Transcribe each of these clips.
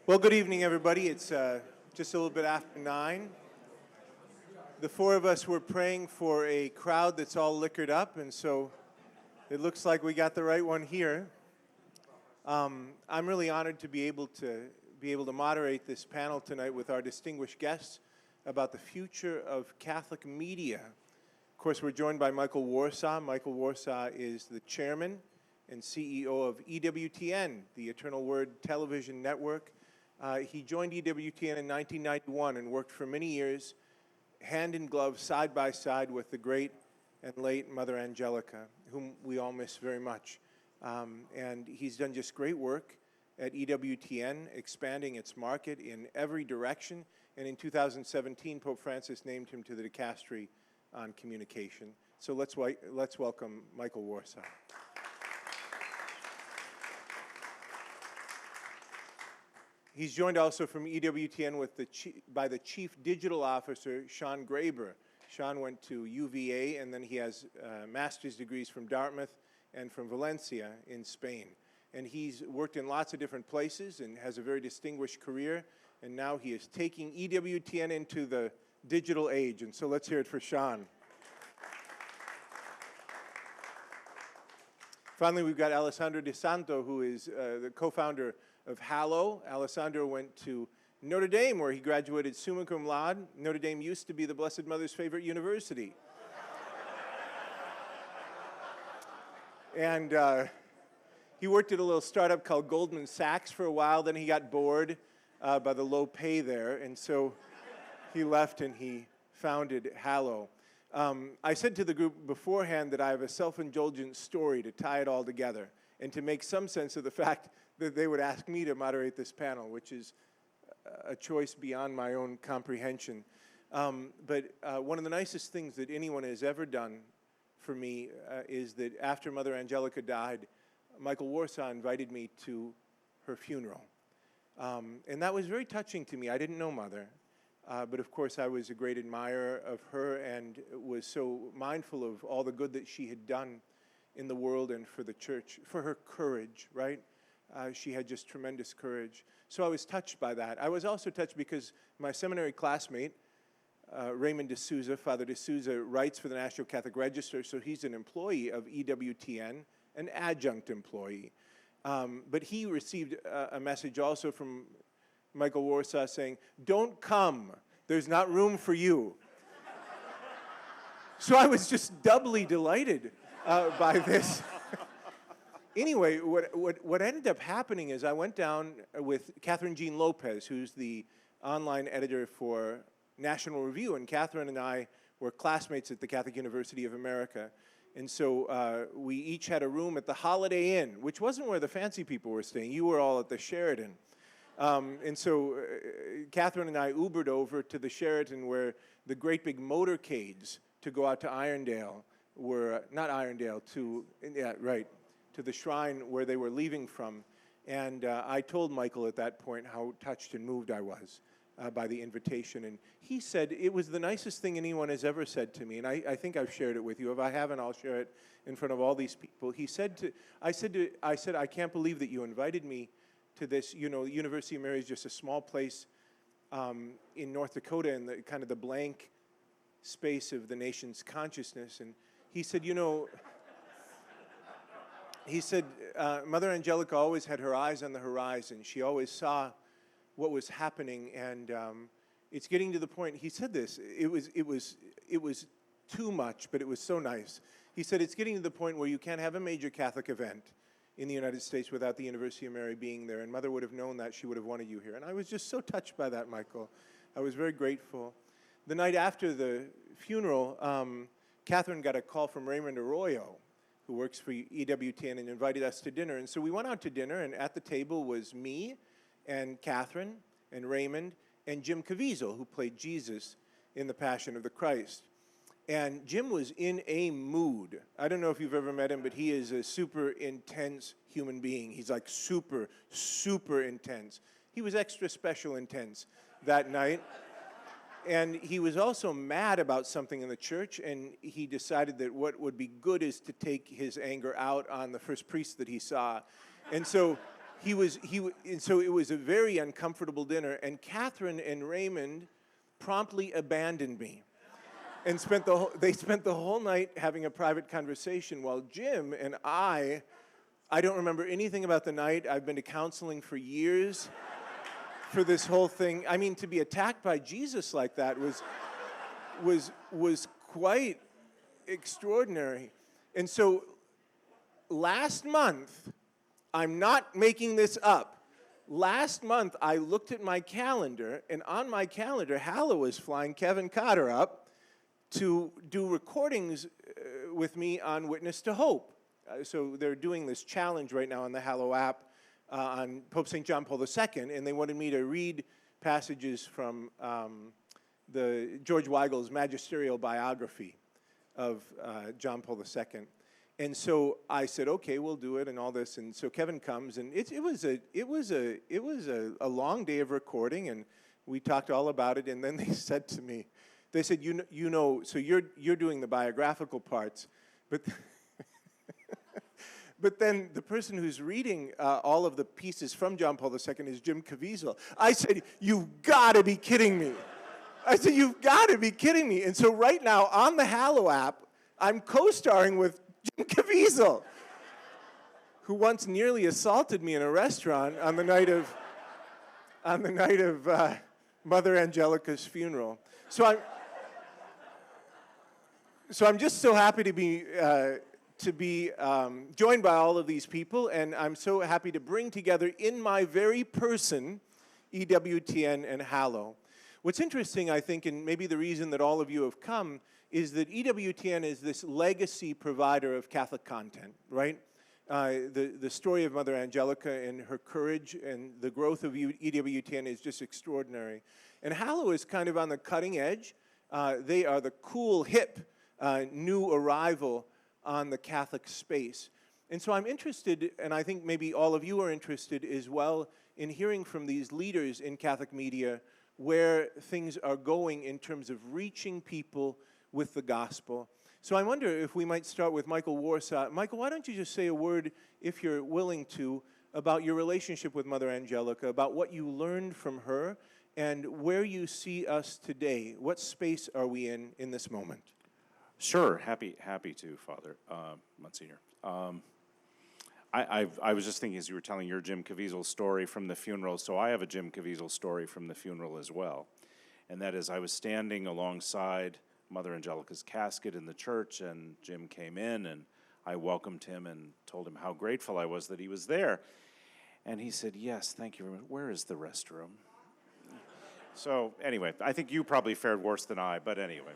Well, good evening, everybody. It's just a little bit after 9. The four of us were praying for a crowd that's all liquored up, and so it looks like we got the right one here. I'm really honored to be able to moderate this panel tonight with our distinguished guests about the future of Catholic media. Of course, we're joined by Michael Warsaw. Michael Warsaw is the chairman and CEO of EWTN, the Eternal Word Television Network. He joined EWTN in 1991 and worked for many years, hand in glove, side by side with the great and late Mother Angelica, whom we all miss very much. And he's done just great work at EWTN, expanding its market in every direction. And in 2017, Pope Francis named him to the dicastery on communication. So let's welcome Michael Warsaw. He's joined also from EWTN by the Chief Digital Officer, Sean Graber. Sean went to UVA, and then he has master's degrees from Dartmouth and from Valencia in Spain. And he's worked in lots of different places and has a very distinguished career. And now he is taking EWTN into the digital age. And so let's hear it for Sean. Finally, we've got Alessandro DiSanto, who is the co-founder of Hallow. Alessandro went to Notre Dame, where he graduated summa cum laude. Notre Dame used to be the Blessed Mother's favorite university. And he worked at a little startup called Goldman Sachs for a while. Then he got bored by the low pay there, and so he left and he founded Hallow. I said to the group beforehand that I have a self-indulgent story to tie it all together and to make some sense of the fact that they would ask me to moderate this panel, which is a choice beyond my own comprehension. But one of the nicest things that anyone has ever done for me is that after Mother Angelica died, Michael Warsaw invited me to her funeral. And that was very touching to me. I didn't know Mother, but of course I was a great admirer of her and was so mindful of all the good that she had done in the world and for the church, for her courage, right? She had just tremendous courage. So I was touched by that. I was also touched because my seminary classmate, Raymond D'Souza, Father D'Souza, writes for the National Catholic Register, so he's an employee of EWTN, an adjunct employee. But he received a message also from Michael Warsaw saying, "Don't come, there's not room for you." So I was just doubly delighted by this. Anyway, what ended up happening is I went down with Catherine Jean Lopez, who's the online editor for National Review, and Catherine and I were classmates at the Catholic University of America. And so we each had a room at the Holiday Inn, which wasn't where the fancy people were staying. You were all at the Sheraton. And so Catherine and I Ubered over to the Sheraton where the great big motorcades to go out to Irondale were, not Irondale, to the shrine where they were leaving from. And I told Michael at that point how touched and moved I was by the invitation. And he said, it was the nicest thing anyone has ever said to me. And I think I've shared it with you. If I haven't, I'll share it in front of all these people. He said, I said, I can't believe that you invited me to this. You know, University of Mary is just a small place in North Dakota in the kind of the blank space of the nation's consciousness. And he said, Mother Angelica always had her eyes on the horizon. She always saw what was happening, and it's getting to the point. He said this. It was too much, but it was so nice. He said it's getting to the point where you can't have a major Catholic event in the United States without the University of Mary being there. And Mother would have known that; she would have wanted you here. And I was just so touched by that, Michael. I was very grateful. The night after the funeral, Catherine got a call from Raymond Arroyo, who works for EWTN, and invited us to dinner. And so we went out to dinner, and at the table was me and Catherine and Raymond and Jim Caviezel, who played Jesus in The Passion of the Christ. And Jim was in a mood. I don't know if you've ever met him, but he is a super intense human being. He's like super, super intense. He was extra special intense that night. And he was also mad about something in the church, and he decided that what would be good is to take his anger out on the first priest that he saw. And so And so it was a very uncomfortable dinner, and Catherine and Raymond promptly abandoned me and they spent the whole night having a private conversation while Jim and I don't remember anything about the night. I've been to counseling for years for this whole thing. I mean, to be attacked by Jesus like that was quite extraordinary. And so last month, I'm not making this up. Last month, I looked at my calendar, and on my calendar, Hallow was flying Kevin Cotter up to do recordings with me on Witness to Hope. So they're doing this challenge right now on the Hallow app on Pope St. John Paul II, and they wanted me to read passages from the George Weigel's magisterial biography of John Paul II. And so I said, okay, we'll do it and all this. And so Kevin comes, and it was a long day of recording, and we talked all about it. And then they said to me, they said, you know, so you're doing the biographical parts, but but then the person who's reading all of the pieces from John Paul II is Jim Caviezel. I said, you've got to be kidding me. I said, you've got to be kidding me. And so right now on the Hallow app, I'm co-starring with Jim Caviezel, who once nearly assaulted me in a restaurant on the night of Mother Angelica's funeral. So I'm just so happy to be joined by all of these people, and I'm so happy to bring together in my very person EWTN and Hallow. What's interesting, I think, and maybe the reason that all of you have come, is that EWTN is this legacy provider of Catholic content, right? The story of Mother Angelica and her courage and the growth of EWTN is just extraordinary. And Hallow is kind of on the cutting edge. They are the cool, hip, new arrival on the Catholic space. And so I'm interested, and I think maybe all of you are interested as well, in hearing from these leaders in Catholic media where things are going in terms of reaching people with the gospel. So I wonder if we might start with Michael Warsaw. Michael, why don't you just say a word, if you're willing to, about your relationship with Mother Angelica, about what you learned from her, and where you see us today. What space are we in this moment? Sure, happy to, Father Monsignor. I was just thinking as you were telling your Jim Caviezel story from the funeral, so I have a Jim Caviezel story from the funeral as well. And that is, I was standing alongside Mother Angelica's casket in the church, and Jim came in, and I welcomed him and told him how grateful I was that he was there. And he said, yes, thank you very much. Where is the restroom? So anyway, I think you probably fared worse than I, but anyway,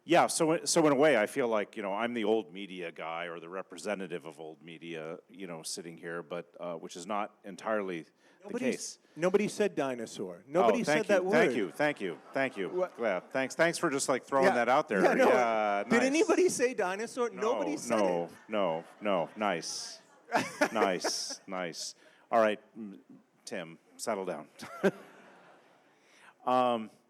yeah. So in a way, I feel like, I'm the old media guy or the representative of old media, sitting here, but which is not entirely the case. Nobody said dinosaur. Nobody said that word. Thank you. What? Yeah, thanks for just throwing that out there. Yeah, no. Yeah, Did nice. Anybody say dinosaur? Nobody said it. No. Nice. Nice. All right, Tim, settle down.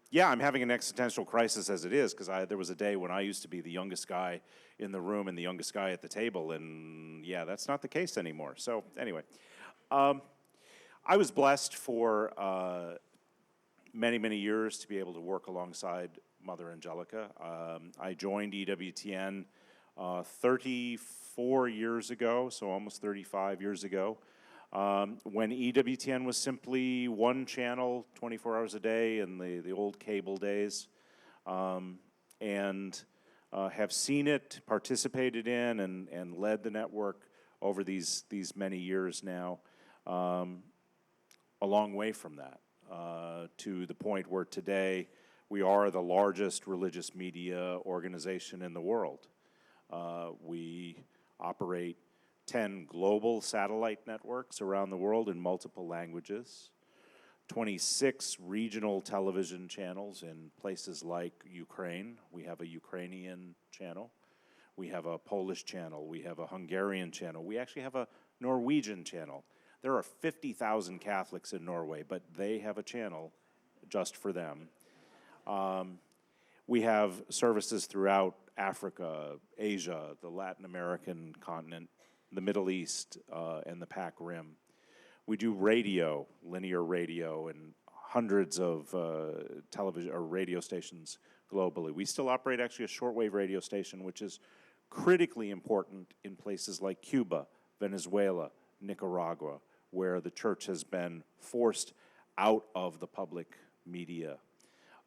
Yeah, I'm having an existential crisis as it is, because there was a day when I used to be the youngest guy in the room and the youngest guy at the table, and yeah, that's not the case anymore. So anyway, I was blessed for many years to be able to work alongside Mother Angelica. I joined EWTN 34 years ago, so almost 35 years ago. When EWTN was simply one channel, 24 hours a day in the old cable days, and have seen it, participated in, and led the network over these many years now, a long way from that, to the point where today we are the largest religious media organization in the world. We operate 10 global satellite networks around the world in multiple languages, 26 regional television channels in places like Ukraine. We have a Ukrainian channel. We have a Polish channel. We have a Hungarian channel. We actually have a Norwegian channel. There are 50,000 Catholics in Norway, but they have a channel just for them. We have services throughout Africa, Asia, the Latin American continent, the Middle East, and the Pac Rim. We do radio, linear radio, and hundreds of television or radio stations globally. We still operate actually a shortwave radio station, which is critically important in places like Cuba, Venezuela, Nicaragua, where the church has been forced out of the public media.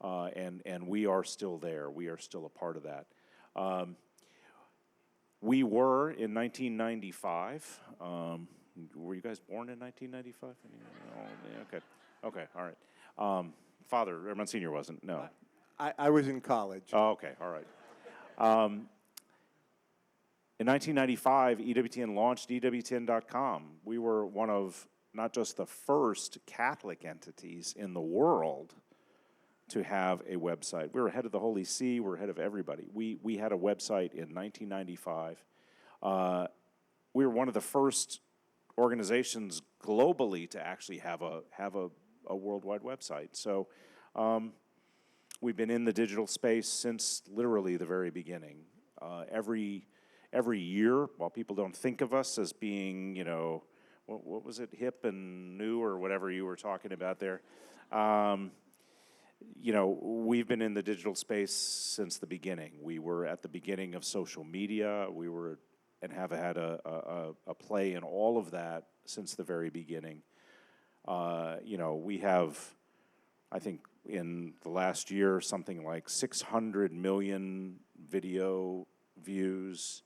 And we are still there. We are still a part of that. We were in 1995. Were you guys born in 1995? Oh, yeah, okay, all right. Father, Monsignor wasn't, no. I was in college. Oh, okay, all right. In 1995, EWTN launched EWTN.com. We were one of not just the first Catholic entities in the world to have a website. We were ahead of the Holy See. We're ahead of everybody. We had a website in 1995. We were one of the first organizations globally to actually have a worldwide website. So we've been in the digital space since literally the very beginning. Every year, while people don't think of us as being, what was it, hip and new or whatever you were talking about there, we've been in the digital space since the beginning. We were at the beginning of social media. We were and have had a play in all of that since the very beginning. We have, I think, in the last year, something like 600 million video views,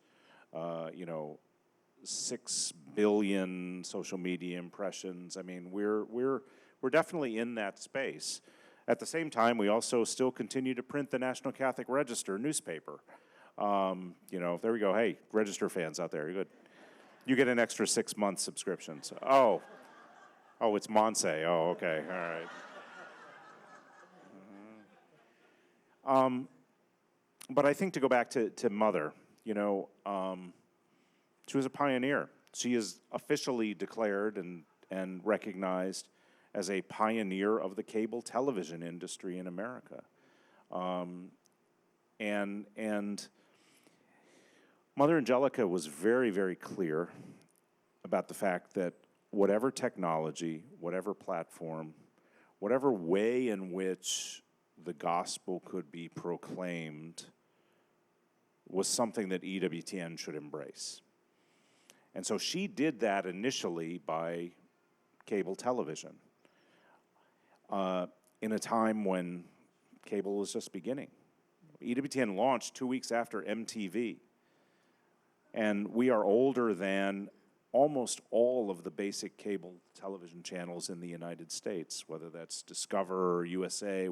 6 billion social media impressions. I mean, we're definitely in that space. At the same time, we also still continue to print the National Catholic Register newspaper. There we go. Hey, Register fans out there, you're good. You get an extra 6 month subscription. So, oh, it's Monse. Oh, okay, all right. But I think to go back to Mother, she was a pioneer. She is officially declared and recognized as a pioneer of the cable television industry in America. And Mother Angelica was very, very clear about the fact that whatever technology, whatever platform, whatever way in which the gospel could be proclaimed was something that EWTN should embrace. And so she did that initially by cable television in a time when cable was just beginning. EWTN launched 2 weeks after MTV. And we are older than almost all of the basic cable television channels in the United States, whether that's Discover or USA.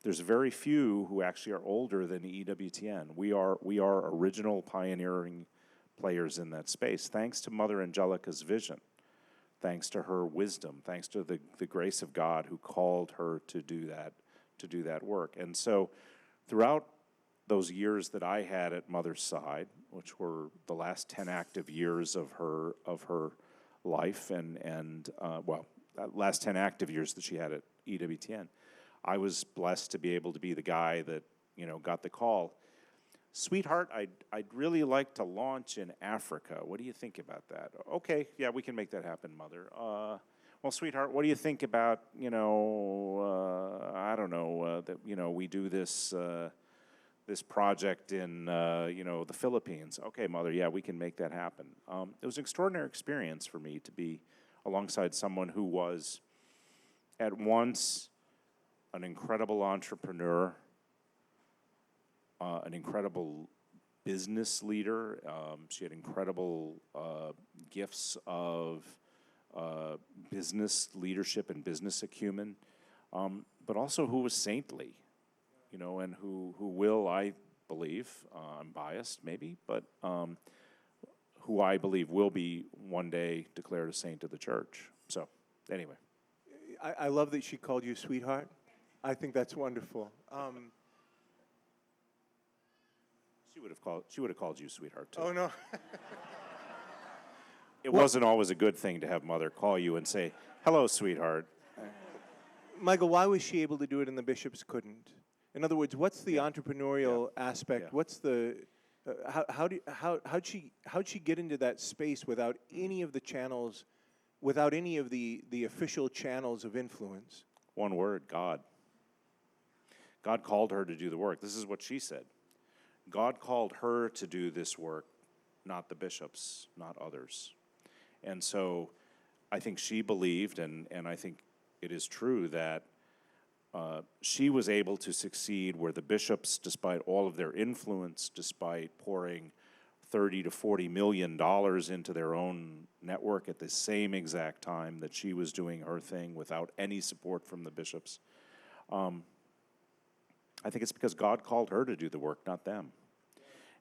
There's very few who actually are older than EWTN. We are original pioneering players in that space, thanks to Mother Angelica's vision, thanks to her wisdom, thanks to the grace of God who called her to do that work. And so throughout those years that I had at Mother's side, which were the last 10 active years of her life, and last 10 active years that she had at EWTN, I was blessed to be able to be the guy that got the call. Sweetheart, I'd really like to launch in Africa. What do you think about that? Okay, yeah, we can make that happen, Mother. Well, sweetheart, what do you think about I don't know that we do this project in the Philippines? Okay, Mother, yeah, we can make that happen. It was an extraordinary experience for me to be alongside someone who was at once an incredible entrepreneur, an incredible business leader. She had incredible gifts of business leadership and business acumen, but also who was saintly, and who will, I believe, I'm biased maybe, but who I believe will be one day declared a saint of the church. So anyway. I love that she called you sweetheart. I think that's wonderful. She would have called you sweetheart too. Oh no. It wasn't always a good thing to have Mother call you and say, "Hello, sweetheart." Michael, why was she able to do it and the bishops couldn't? In other words, what's the entrepreneurial aspect? Yeah. What's the How'd she get into that space without any of the channels, without any of the official channels of influence? One word, God. God called her to do the work. This is what she said. God called her to do this work, not the bishops, not others. And so I think she believed, and I think it is true, that she was able to succeed where the bishops, despite all of their influence, despite pouring $30 to $40 million into their own network at the same exact time that she was doing her thing without any support from the bishops, I think it's because God called her to do the work, not them.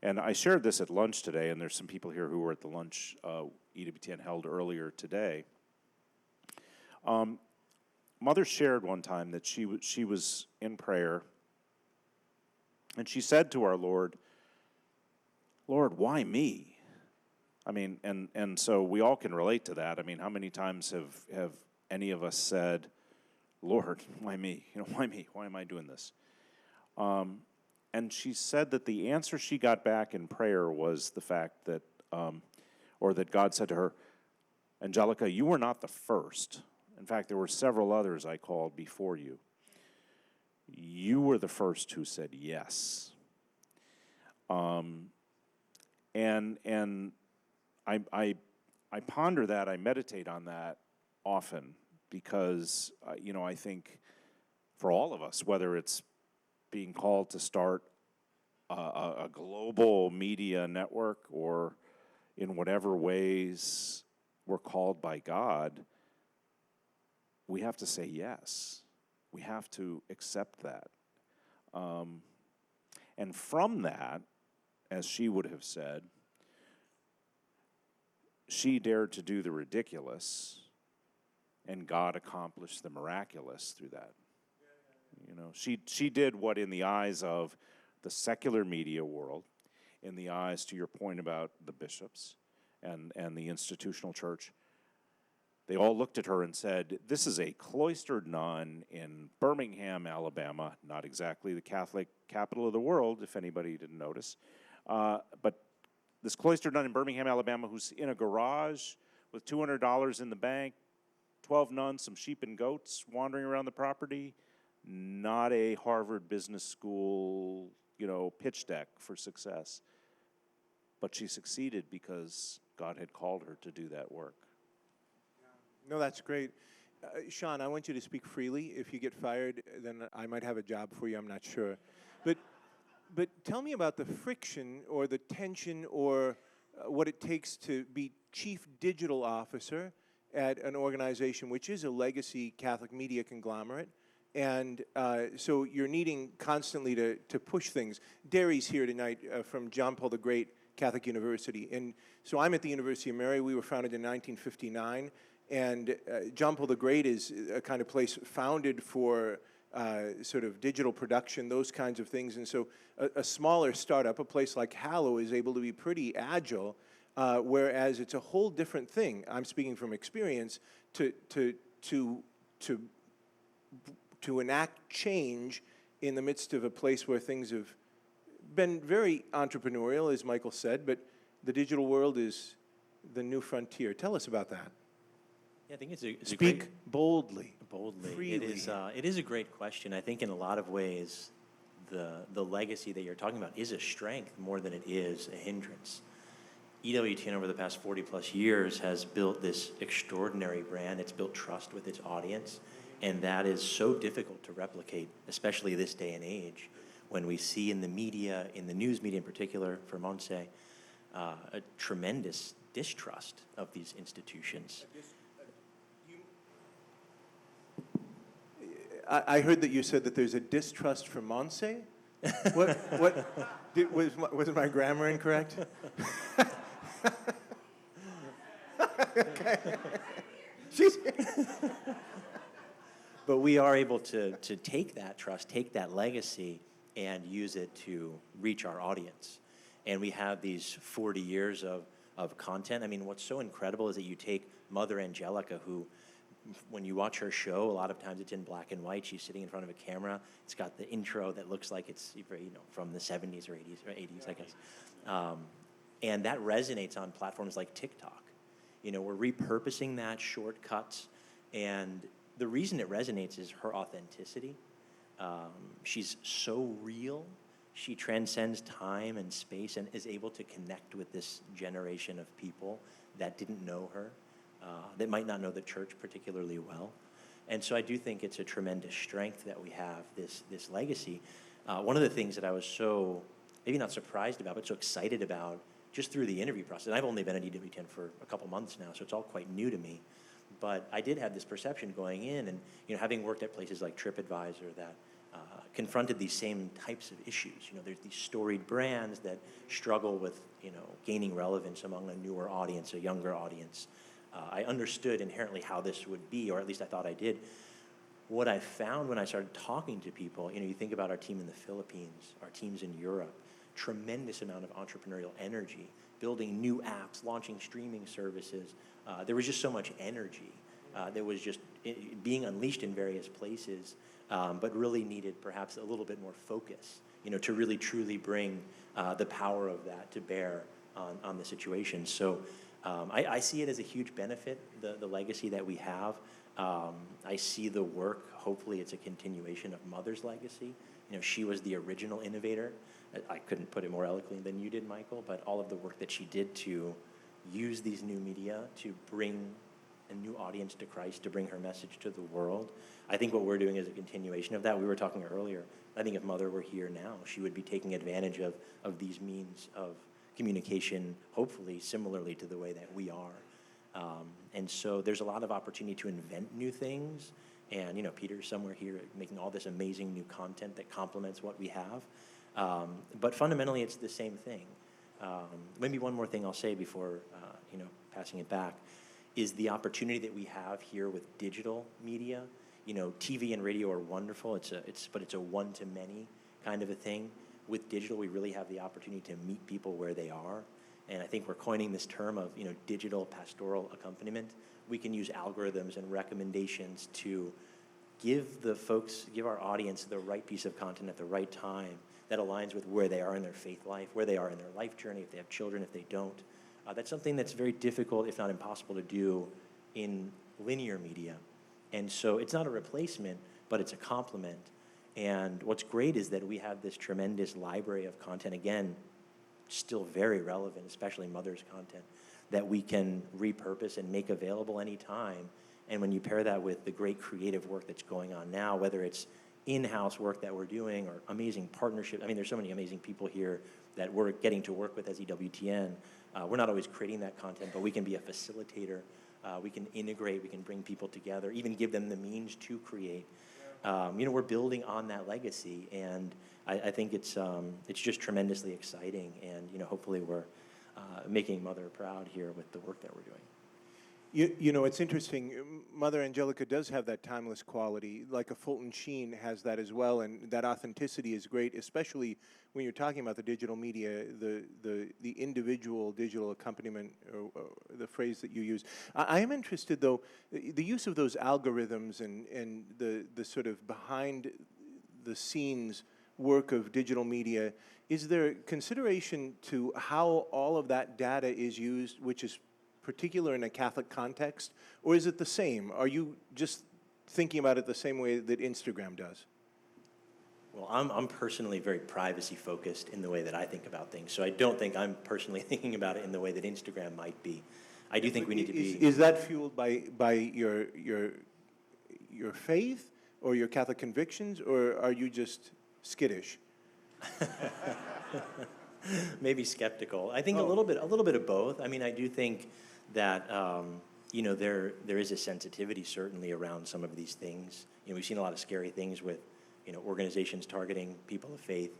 And I shared this at lunch today, and there's some people here who were at the lunch EWTN held earlier today. Mother shared one time that she was in prayer, and she said to our Lord, "Lord, why me?" I mean, and so we all can relate to that. I mean, how many times have any of us said, "Lord, why me? Why me? Why am I doing this?" And she said that the answer she got back in prayer was the fact that, or that God said to her, "Angelica, you were not the first. In fact, there were several others I called before you. You were the first who said yes." And I ponder that, I meditate on that often because, I think for all of us, whether it's being called to start a global media network or in whatever ways we're called by God, we have to say yes. We have to accept that. And from that, as she would have said, she dared to do the ridiculous, and God accomplished the miraculous through that. She did what in the eyes of the secular media world, in the eyes, to your point about the bishops and the institutional church, they all looked at her and said, "This is a cloistered nun in Birmingham, Alabama," not exactly the Catholic capital of the world, if anybody didn't notice, but this cloistered nun in Birmingham, Alabama, who's in a garage with $200 in the bank, 12 nuns, some sheep and goats wandering around the property, not a Harvard Business School, pitch deck for success. But she succeeded because God had called her to do that work. No, that's great. Sean, I want you to speak freely. If you get fired, then I might have a job for you, I'm not sure. But tell me about the friction or the tension or what it takes to be chief digital officer at an organization which is a legacy Catholic media conglomerate. And so you're needing constantly to push things. Derry's here tonight from John Paul the Great Catholic University. And so I'm at the University of Mary. We were founded in 1959. And John Paul the Great is a kind of place founded for sort of digital production, those kinds of things. And so a smaller startup, a place like Hallow, is able to be pretty agile, whereas it's a whole different thing. I'm speaking from experience to enact change in the midst of a place where things have been very entrepreneurial, as Michael said, but the digital world is the new frontier. Tell us about that. Yeah, I think it's a Speak great, boldly. Freely. It is a great question. I think in a lot of ways, the legacy that you're talking about is a strength more than it is a hindrance. EWTN over the past 40 plus years has built this extraordinary brand. It's built trust with its audience, and that is so difficult to replicate, especially this day and age, when we see in the media, in the news media in particular, for Monse, a tremendous distrust of these institutions. I heard that you said that there's a distrust for Monse. Was my grammar incorrect? Okay. But we are able to take that trust, take that legacy, and use it to reach our audience. And we have these 40 years of content. I mean, what's so incredible is that you take Mother Angelica, who when you watch her show, a lot of times it's in black and white. She's sitting in front of a camera. It's got the intro that looks like it's from the 70s or 80s, I guess. And that resonates on platforms like TikTok. We're repurposing that, shortcuts, and the reason it resonates is her authenticity. She's so real. She transcends time and space and is able to connect with this generation of people that didn't know her, that might not know the church particularly well. And so I do think it's a tremendous strength that we have this legacy. One of the things that I was so, maybe not surprised about, but so excited about just through the interview process, and I've only been at EWTN for a couple months now, so it's all quite new to me, but I did have this perception going in, and having worked at places like TripAdvisor that confronted these same types of issues. There's these storied brands that struggle with, gaining relevance among a newer audience, a younger audience. I understood inherently how this would be, or at least I thought I did. What I found when I started talking to people, you think about our team in the Philippines, our teams in Europe, tremendous amount of entrepreneurial energy, building new apps, launching streaming services. There was just so much energy that was just being unleashed in various places, but really needed perhaps a little bit more focus, to really truly bring the power of that to bear on the situation. So I see it as a huge benefit, the legacy that we have. I see the work, hopefully it's a continuation of Mother's legacy. She was the original innovator. I couldn't put it more eloquently than you did, Michael, but all of the work that she did to use these new media to bring a new audience to Christ, to bring her message to the world. I think what we're doing is a continuation of that. We were talking earlier. I think if Mother were here now, she would be taking advantage of these means of communication, hopefully similarly to the way that we are. And so there's a lot of opportunity to invent new things. And, Peter's somewhere here making all this amazing new content that complements what we have. But fundamentally, it's the same thing. Maybe one more thing I'll say before, passing it back, is the opportunity that we have here with digital media. TV and radio are wonderful. But it's a one-to-many kind of a thing. With digital, we really have the opportunity to meet people where they are. And I think we're coining this term of, digital pastoral accompaniment. We can use algorithms and recommendations to give our audience the right piece of content at the right time that aligns with where they are in their faith life, where they are in their life journey, if they have children, if they don't. That's something that's very difficult, if not impossible, to do in linear media. And so it's not a replacement, but it's a complement. And what's great is that we have this tremendous library of content, again, still very relevant, especially Mother's content, that we can repurpose and make available anytime. And when you pair that with the great creative work that's going on now, whether it's in-house work that we're doing or amazing partnerships, there's so many amazing people here that we're getting to work with as EWTN. We're not always creating that content, but we can be a facilitator. We can integrate, we can bring people together, even give them the means to create. We're building on that legacy, and I think it's just tremendously exciting, and hopefully we're making Mother proud here with the work that we're doing. It's interesting. Mother Angelica does have that timeless quality, like a Fulton Sheen has that as well, and that authenticity is great, especially when you're talking about the digital media, the individual digital accompaniment, or the phrase that you use. I am interested, though, the use of those algorithms and the sort of behind the scenes work of digital media. Is there consideration to how all of that data is used, which is particular in a Catholic context, or is it the same? Are you just thinking about it the same way that Instagram does? Well, I'm personally very privacy focused in the way that I think about things, so I don't think I'm personally thinking about it in the way that Instagram might be. I do think we need to be... Is that fueled by your faith or your Catholic convictions, or are you just skittish? Maybe skeptical. I think a little bit of both. I do think that there is a sensitivity certainly around some of these things. We've seen a lot of scary things with organizations targeting people of faith.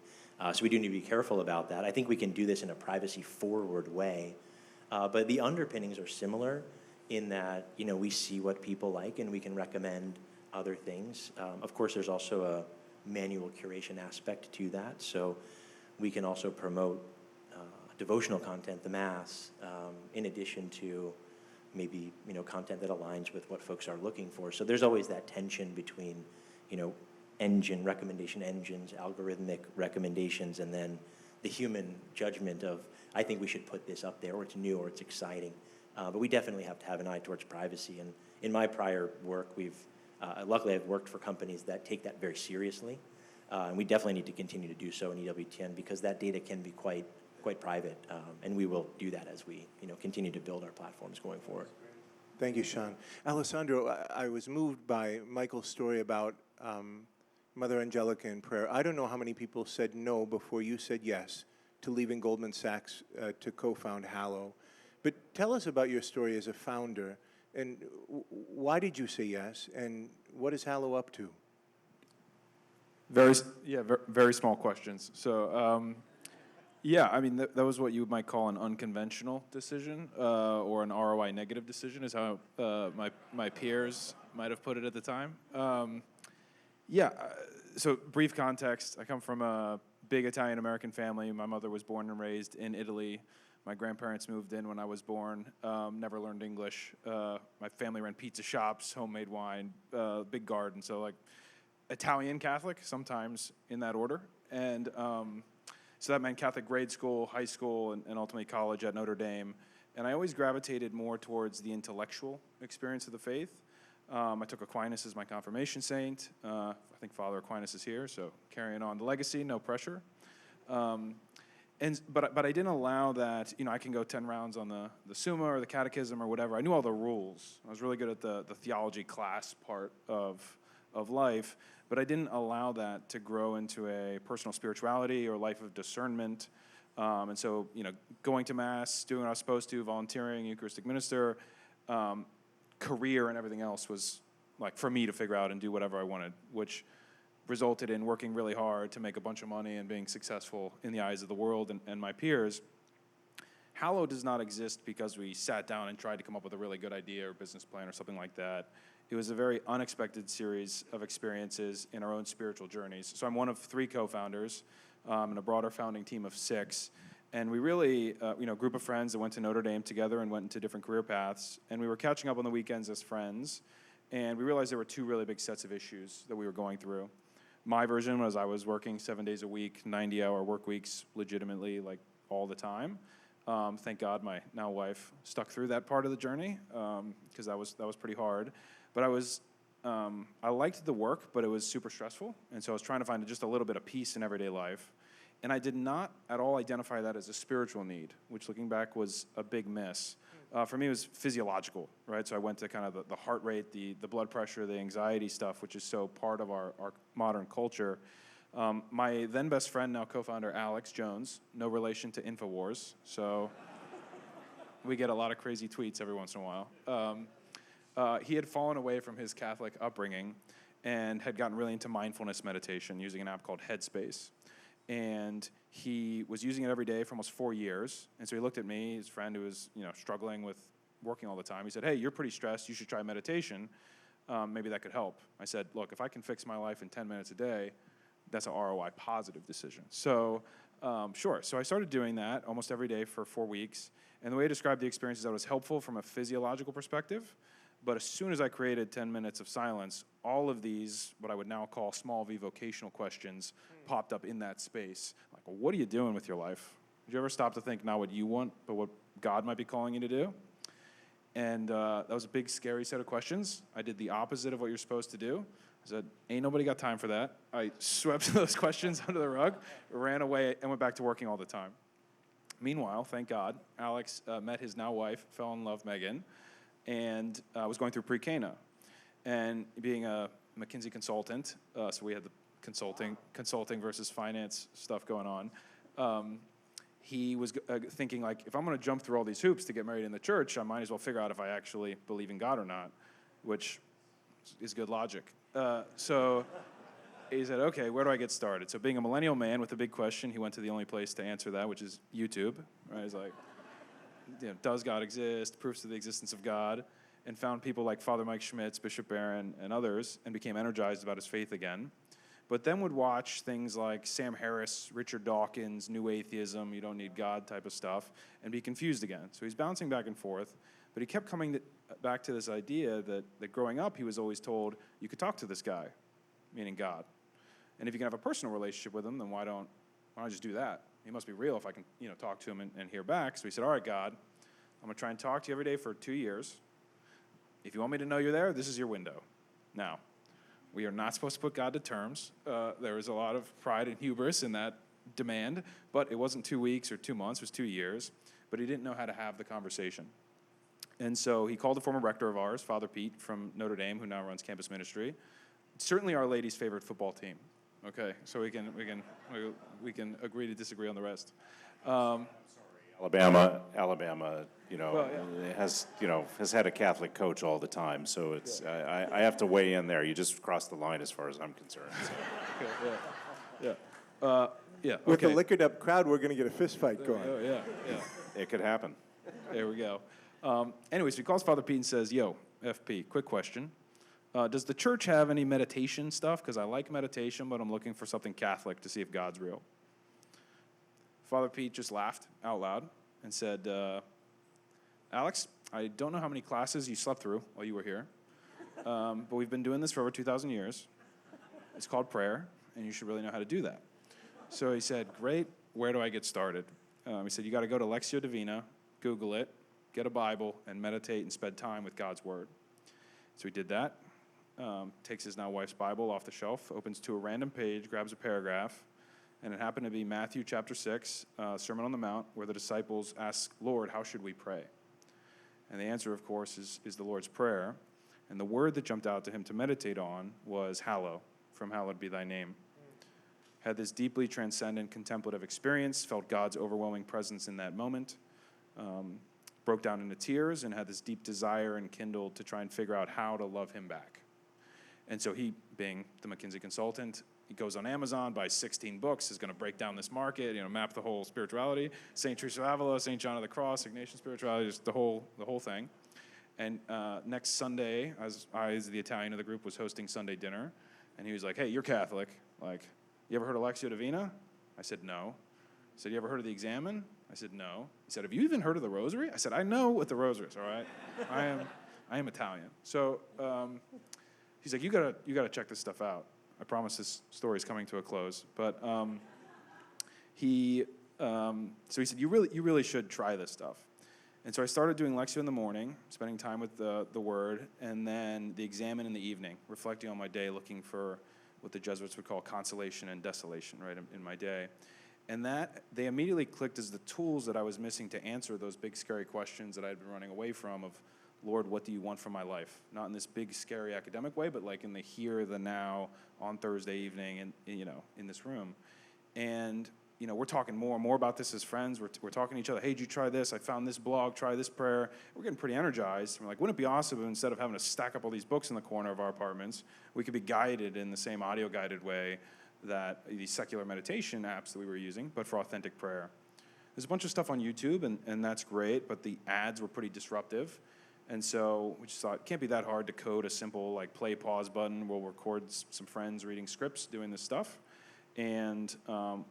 So we do need to be careful about that. I think we can do this in a privacy-forward way. But the underpinnings are similar in that, we see what people like and we can recommend other things. Of course, there's also a manual curation aspect to that. So we can also promote devotional content, the Mass, in addition to maybe, content that aligns with what folks are looking for. So there's always that tension between, recommendation engines, algorithmic recommendations, and then the human judgment of, I think we should put this up there, or it's new, or it's exciting. But we definitely have to have an eye towards privacy. And in my prior work, luckily I've worked for companies that take that very seriously. And we definitely need to continue to do so in EWTN because that data can be quite private. And we will do that as we, continue to build our platforms going forward. Thank you, Sean. Alessandro, I was moved by Michael's story about Mother Angelica in prayer. I don't know how many people said no before you said yes to leaving Goldman Sachs to co-found Hallow. But tell us about your story as a founder, and why did you say yes, and what is Hallow up to? Very small questions. So, that was what you might call an unconventional decision or an ROI negative decision is how my peers might have put it at the time. So brief context, I come from a big Italian-American family. My mother was born and raised in Italy. My grandparents moved in when I was born, never learned English. My family ran pizza shops, homemade wine, big garden. So like Italian Catholic, sometimes in that order. And so that meant Catholic grade school, high school, and ultimately college at Notre Dame. And I always gravitated more towards the intellectual experience of the faith. I took Aquinas as my confirmation saint. I think Father Aquinas is here, so carrying on the legacy, no pressure. But I didn't allow that, I can go 10 rounds on the Summa or the Catechism or whatever. I knew all the rules. I was really good at the theology class part of life, but I didn't allow that to grow into a personal spirituality or life of discernment. And so, going to Mass, doing what I was supposed to, volunteering, Eucharistic minister, career and everything else was like for me to figure out and do whatever I wanted, which resulted in working really hard to make a bunch of money and being successful in the eyes of the world and my peers. Hallow does not exist because we sat down and tried to come up with a really good idea or business plan or something like that. It was a very unexpected series of experiences in our own spiritual journeys. So I'm one of 3 co-founders in a broader founding team of 6. And we really, a group of friends that went to Notre Dame together and went into different career paths. And we were catching up on the weekends as friends. And we realized there were 2 really big sets of issues that we were going through. My version was I was working 7 days a week, 90-hour work weeks, legitimately, like all the time. Thank God my now wife stuck through that part of the journey because that was pretty hard. But I liked the work, but it was super stressful. And so I was trying to find just a little bit of peace in everyday life. And I did not at all identify that as a spiritual need, which looking back was a big miss. For me, it was physiological, right? So I went to kind of the heart rate, the blood pressure, the anxiety stuff, which is so part of our modern culture. My then best friend, now co-founder, Alex Jones, no relation to InfoWars, so we get a lot of crazy tweets every once in a while. He had fallen away from his Catholic upbringing and had gotten really into mindfulness meditation using an app called Headspace. And he was using it every day for almost 4 years. And so he looked at me, his friend who was, struggling with working all the time. He said, "Hey, you're pretty stressed. You should try meditation. Maybe that could help." I said, "Look, if I can fix my life in 10 minutes a day, that's an ROI positive decision." So, sure. So I started doing that almost every day for 4 weeks. And the way I described the experience is that it was helpful from a physiological perspective. But as soon as I created 10 minutes of silence, all of these, what I would now call small v vocational questions, popped up in that space. Like, well, what are you doing with your life? Did you ever stop to think not what you want, but what God might be calling you to do? And that was a big, scary set of questions. I did the opposite of what you're supposed to do. I said, ain't nobody got time for that. I swept those questions under the rug, ran away, and went back to working all the time. Meanwhile, thank God, Alex met his now wife, fell in love, Megan, and was going through pre-Cana. And being a McKinsey consultant, so we had the consulting versus finance stuff going on, he was thinking, like, if I'm going to jump through all these hoops to get married in the church, I might as well figure out if I actually believe in God or not, which is good logic. So he said, okay, where do I get started? So being a millennial man with a big question, he went to the only place to answer that, which is YouTube. Right? He's like, does God exist? Proofs of the existence of God. And found people like Father Mike Schmitz, Bishop Barron, and others, and became energized about his faith again. But then would watch things like Sam Harris, Richard Dawkins, New Atheism, you don't need God type of stuff, and be confused again. So he's bouncing back and forth. But he kept coming back to this idea that growing up, he was always told, you could talk to this guy, meaning God. And if you can have a personal relationship with him, then why don't I just do that? He must be real if I can, talk to him and hear back. So he said, all right, God, I'm going to try and talk to you every day for 2 years. If you want me to know you're there, this is your window. Now, we are not supposed to put God to terms. There was a lot of pride and hubris in that demand, but it wasn't 2 weeks or 2 months, it was 2 years. But he didn't know how to have the conversation. And so he called a former rector of ours, Father Pete from Notre Dame, who now runs campus ministry. Certainly Our Lady's favorite football team. Okay, so we can agree to disagree on the rest. Alabama, Well, yeah. has had a Catholic coach all the time, so it's I have to weigh in there. You just crossed the line as far as I'm concerned. So. Yeah. With Okay. the liquored up crowd, we're going to get a fist fight going. Yeah. It could happen. There we go. Anyways, he calls Father Pete and says, yo, FP, quick question. Does the church have any meditation stuff? Because I like meditation, but I'm looking for something Catholic to see if God's real. Father Pete just laughed out loud and said, Alex, I don't know how many classes you slept through while you were here, but we've been doing this for over 2,000 years. It's called prayer, and you should really know how to do that. So he said, great, where do I get started? He said, you got to go to Lectio Divina, Google it, get a Bible, and meditate and spend time with God's Word. So he did that, takes his now wife's Bible off the shelf, opens to a random page, grabs a paragraph, and it happened to be Matthew chapter 6, Sermon on the Mount, where the disciples ask, Lord, how should we pray? And the answer, of course, is the Lord's Prayer. And the word that jumped out to him to meditate on was Hallow, from Hallowed be thy name. Had this deeply transcendent contemplative experience, felt God's overwhelming presence in that moment, broke down into tears, and had this deep desire and kindled to try and figure out how to love him back. And so he, being the McKinsey consultant, he goes on Amazon, buys 16 books, is going to break down this market, map the whole spirituality, St. Teresa of Avila, St. John of the Cross, Ignatian spirituality, just the whole thing. And next Sunday, as the Italian of the group, was hosting Sunday dinner, and he was like, hey, you're Catholic. Like, you ever heard of Lectio Divina? I said, no. He said, you ever heard of the Examen? I said, no. He said, have you even heard of the Rosary? I said, I know what the Rosary is, all right? I am Italian. So he's like, you gotta check this stuff out. I promise this story is coming to a close. But so he said, you really should try this stuff. And so I started doing Lectio in the morning, spending time with the Word, and then the Examen in the evening, reflecting on my day, looking for what the Jesuits would call consolation and desolation, right, in my day. And that, they immediately clicked as the tools that I was missing to answer those big, scary questions that I had been running away from of, Lord, what do you want from my life? Not in this big, scary academic way, but like in the here, the now, on Thursday evening, and in this room. And we're talking more and more about this as friends. We're talking to each other. Hey, did you try this? I found this blog. Try this prayer. We're getting pretty energized. We're like, wouldn't it be awesome if instead of having to stack up all these books in the corner of our apartments, we could be guided in the same audio-guided way that these secular meditation apps that we were using, but for authentic prayer. There's a bunch of stuff on YouTube, and that's great, but the ads were pretty disruptive. And so we just thought, it can't be that hard to code a simple like play pause button. We'll record some friends reading scripts, doing this stuff. And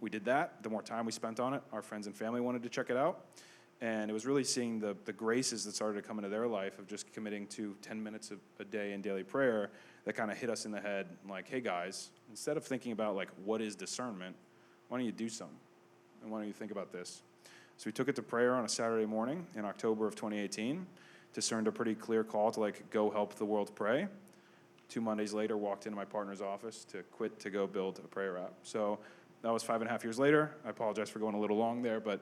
we did that. The more time we spent on it, our friends and family wanted to check it out. And it was really seeing the graces that started to come into their life of just committing to 10 minutes a day in daily prayer that kind of hit us in the head, like, hey guys, instead of thinking about like what is discernment, why don't you do something? And why don't you think about this? So we took it to prayer on a Saturday morning in October of 2018, discerned a pretty clear call to like go help the world pray. 2 Mondays later, walked into my partner's office to quit to go build a prayer app. So that was 5.5 years later. I apologize for going a little long there, but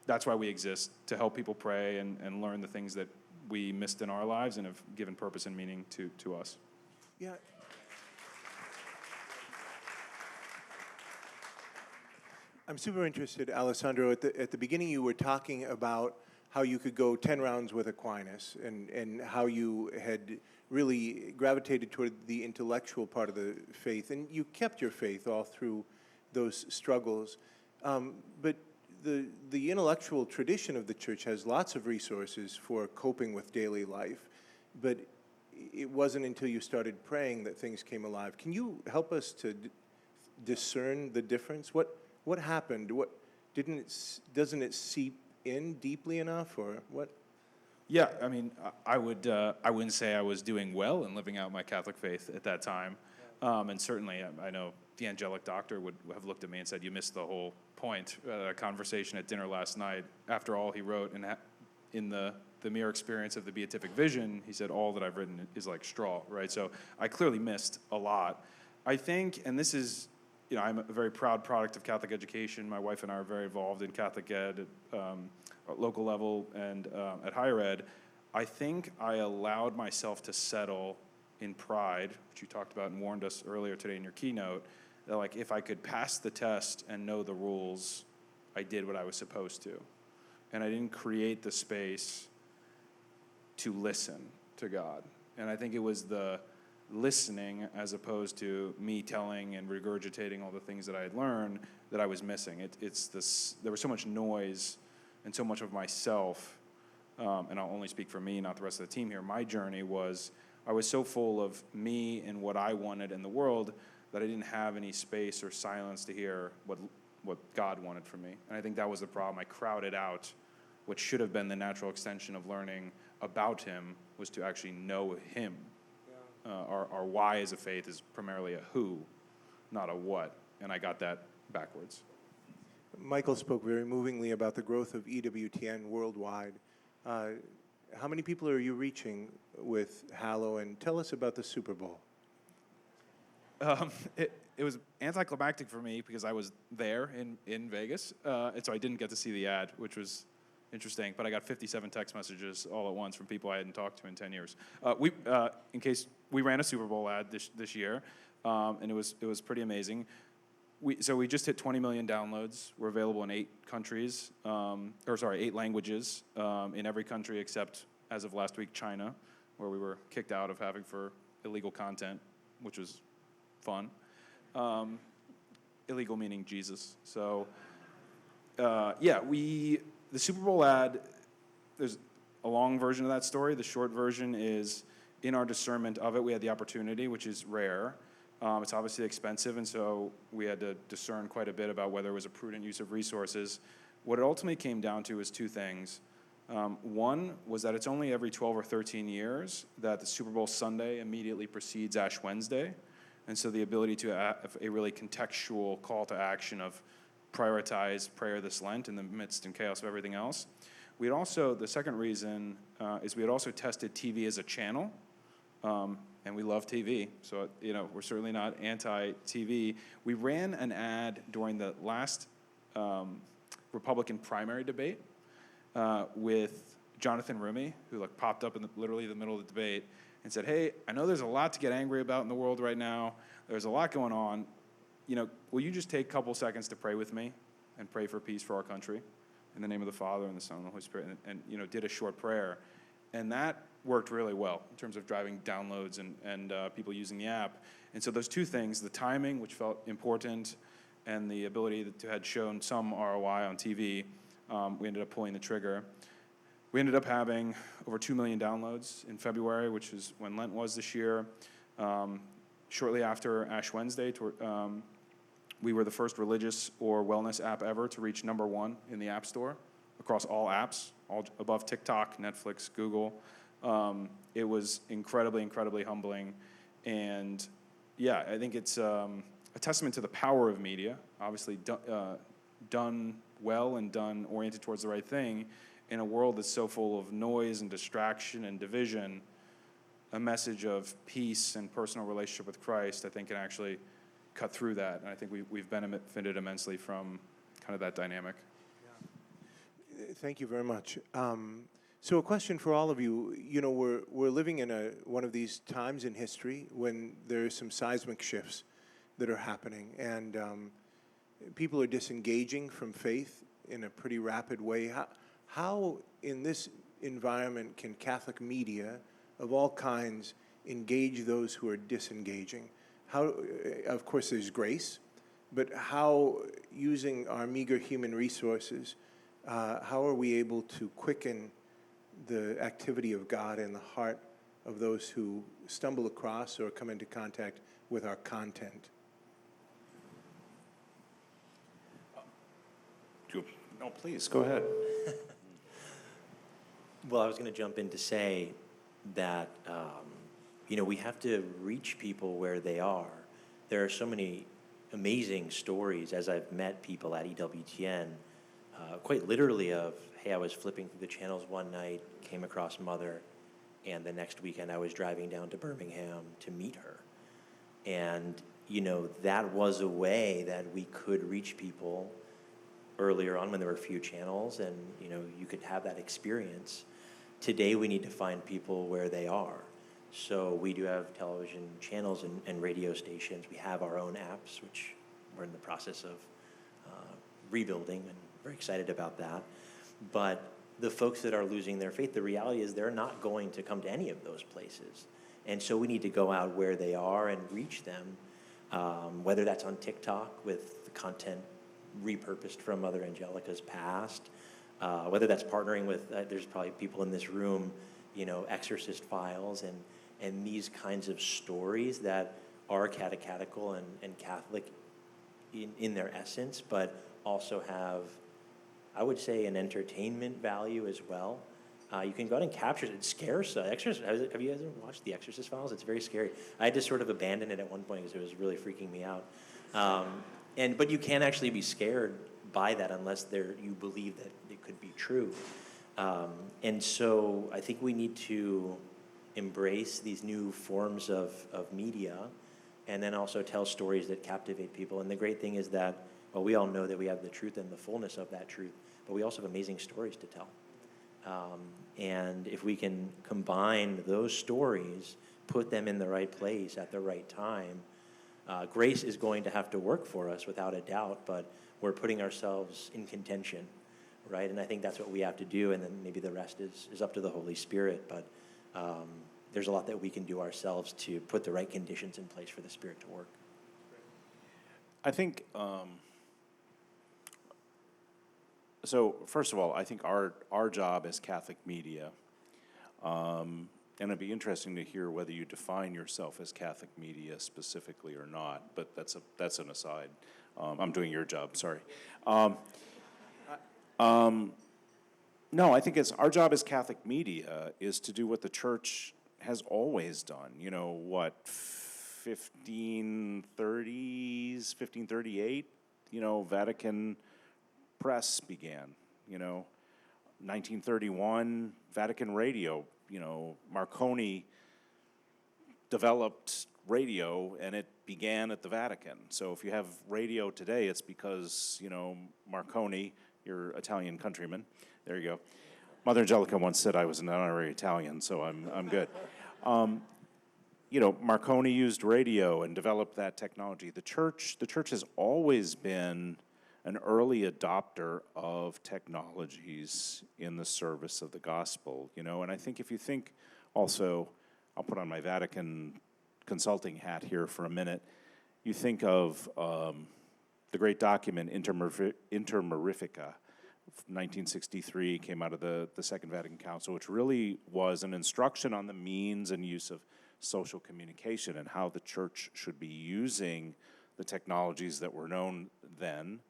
that's why we exist, to help people pray and learn the things that we missed in our lives and have given purpose and meaning to us. Yeah. I'm super interested, Alessandro. At the beginning, you were talking about how you could go 10 rounds with Aquinas and how you had really gravitated toward the intellectual part of the faith. And you kept your faith all through those struggles. But the intellectual tradition of the church has lots of resources for coping with daily life. But it wasn't until you started praying that things came alive. Can you help us to discern the difference? What happened? Doesn't it seep in deeply enough, or what? Yeah, I mean, I wouldn't say I was doing well in living out my Catholic faith at that time. And certainly, I know the angelic doctor would have looked at me and said, "You missed the whole point." A conversation at dinner last night, after all he wrote in the mere experience of the beatific vision, he said, "All that I've written is like straw," right? So I clearly missed a lot. I think, and this is, I'm a very proud product of Catholic education. My wife and I are very involved in Catholic ed at local level and at higher ed. I think I allowed myself to settle in pride, which you talked about and warned us earlier today in your keynote, that like if I could pass the test and know the rules, I did what I was supposed to. And I didn't create the space to listen to God. And I think it was the listening as opposed to me telling and regurgitating all the things that I had learned that I was missing. There was so much noise and so much of myself, and I'll only speak for me, not the rest of the team here. My journey was, I was so full of me and what I wanted in the world that I didn't have any space or silence to hear what God wanted from me. And I think that was the problem. I crowded out what should have been the natural extension of learning about him, was to actually know him. Yeah. Our why as a faith is primarily a who, not a what. And I got that backwards. Michael spoke very movingly about the growth of EWTN worldwide. How many people are you reaching with Hallow? And tell us about the Super Bowl. It was anticlimactic for me because I was there in Vegas, and so I didn't get to see the ad, which was interesting. But I got 57 text messages all at once from people I hadn't talked to in 10 years. We ran a Super Bowl ad this year, and it was pretty amazing. We just hit 20 million downloads. We're available in 8 countries, 8 languages, in every country except, as of last week, China, where we were kicked out of having for illegal content, which was fun. Illegal meaning Jesus. So, the Super Bowl ad, there's a long version of that story. The short version is, in our discernment of it, we had the opportunity, which is rare. It's obviously expensive, and so we had to discern quite a bit about whether it was a prudent use of resources. What it ultimately came down to is 2 things. One was that it's only every 12 or 13 years that the Super Bowl Sunday immediately precedes Ash Wednesday, and so the ability to have a really contextual call to action of prioritize prayer this Lent in the midst and chaos of everything else. The second reason is we had also tested TV as a channel, and we love TV, so we're certainly not anti-TV. We ran an ad during the last Republican primary debate with Jonathan Rumi, who popped up in literally the middle of the debate and said, "Hey, I know there's a lot to get angry about in the world right now. There's a lot going on. Will you just take a couple seconds to pray with me and pray for peace for our country in the name of the Father and the Son and the Holy Spirit?" And did a short prayer, and that worked really well in terms of driving downloads and people using the app. And so those 2 things, the timing, which felt important, and the ability to had shown some ROI on TV, we ended up pulling the trigger. We ended up having over 2 million downloads in February, which is when Lent was this year. Shortly after Ash Wednesday, we were the first religious or wellness app ever to reach number 1 in the App Store across all apps, all above TikTok, Netflix, Google. It was incredibly, incredibly humbling. And I think it's a testament to the power of media, obviously done well and done oriented towards the right thing in a world that's so full of noise and distraction and division. A message of peace and personal relationship with Christ, I think, can actually cut through that. And I think we've benefited immensely from kind of that dynamic. Yeah. Thank you very much. So a question for all of you. We're living in one of these times in history when there's some seismic shifts that are happening, and people are disengaging from faith in a pretty rapid way. How in this environment can Catholic media of all kinds engage those who are disengaging? How, of course, there's grace, but how, using our meager human resources, how are we able to quicken the activity of God in the heart of those who stumble across or come into contact with our content? No, please, go ahead. Well, I was going to jump in to say that, we have to reach people where they are. There are so many amazing stories as I've met people at EWTN, quite literally of, hey, I was flipping through the channels one night, came across Mother, and the next weekend I was driving down to Birmingham to meet her. And, that was a way that we could reach people earlier on when there were few channels, and, you could have that experience. Today we need to find people where they are. So we do have television channels and radio stations. We have our own apps, which we're in the process of rebuilding, and very excited about that. But the folks that are losing their faith, the reality is they're not going to come to any of those places. And so we need to go out where they are and reach them, whether that's on TikTok with the content repurposed from Mother Angelica's past, whether that's partnering with, there's probably people in this room, exorcist files and these kinds of stories that are catechetical and Catholic in their essence, but also have, I would say, an entertainment value as well. You can go out and capture it. It scares us. Have you guys ever watched The Exorcist Files? It's very scary. I had to sort of abandon it at one point because it was really freaking me out. But you can actually be scared by that unless you believe that it could be true. And so I think we need to embrace these new forms of media and then also tell stories that captivate people. And the great thing is that, well, we all know that we have the truth and the fullness of that truth, but we also have amazing stories to tell. And if we can combine those stories, put them in the right place at the right time, grace is going to have to work for us without a doubt, but we're putting ourselves in contention, right? And I think that's what we have to do, and then maybe the rest is up to the Holy Spirit, but there's a lot that we can do ourselves to put the right conditions in place for the Spirit to work. I think, so first of all, I think our job as Catholic media, and it'd be interesting to hear whether you define yourself as Catholic media specifically or not, but that's an aside. I'm doing your job, sorry. No, I think our job as Catholic media is to do what the Church has always done. 1538, Vatican Press began. 1931, Vatican Radio. Marconi developed radio, and it began at the Vatican. So if you have radio today, it's because, Marconi, your Italian countryman, there you go. Mother Angelica once said I was an honorary Italian, so I'm good. Marconi used radio and developed that technology. The church has always been an early adopter of technologies in the service of the gospel, and I think if you think also, I'll put on my Vatican consulting hat here for a minute, you think of the great document Inter Mirifica, 1963, came out of the Second Vatican Council, which really was an instruction on the means and use of social communication and how the Church should be using the technologies that were known then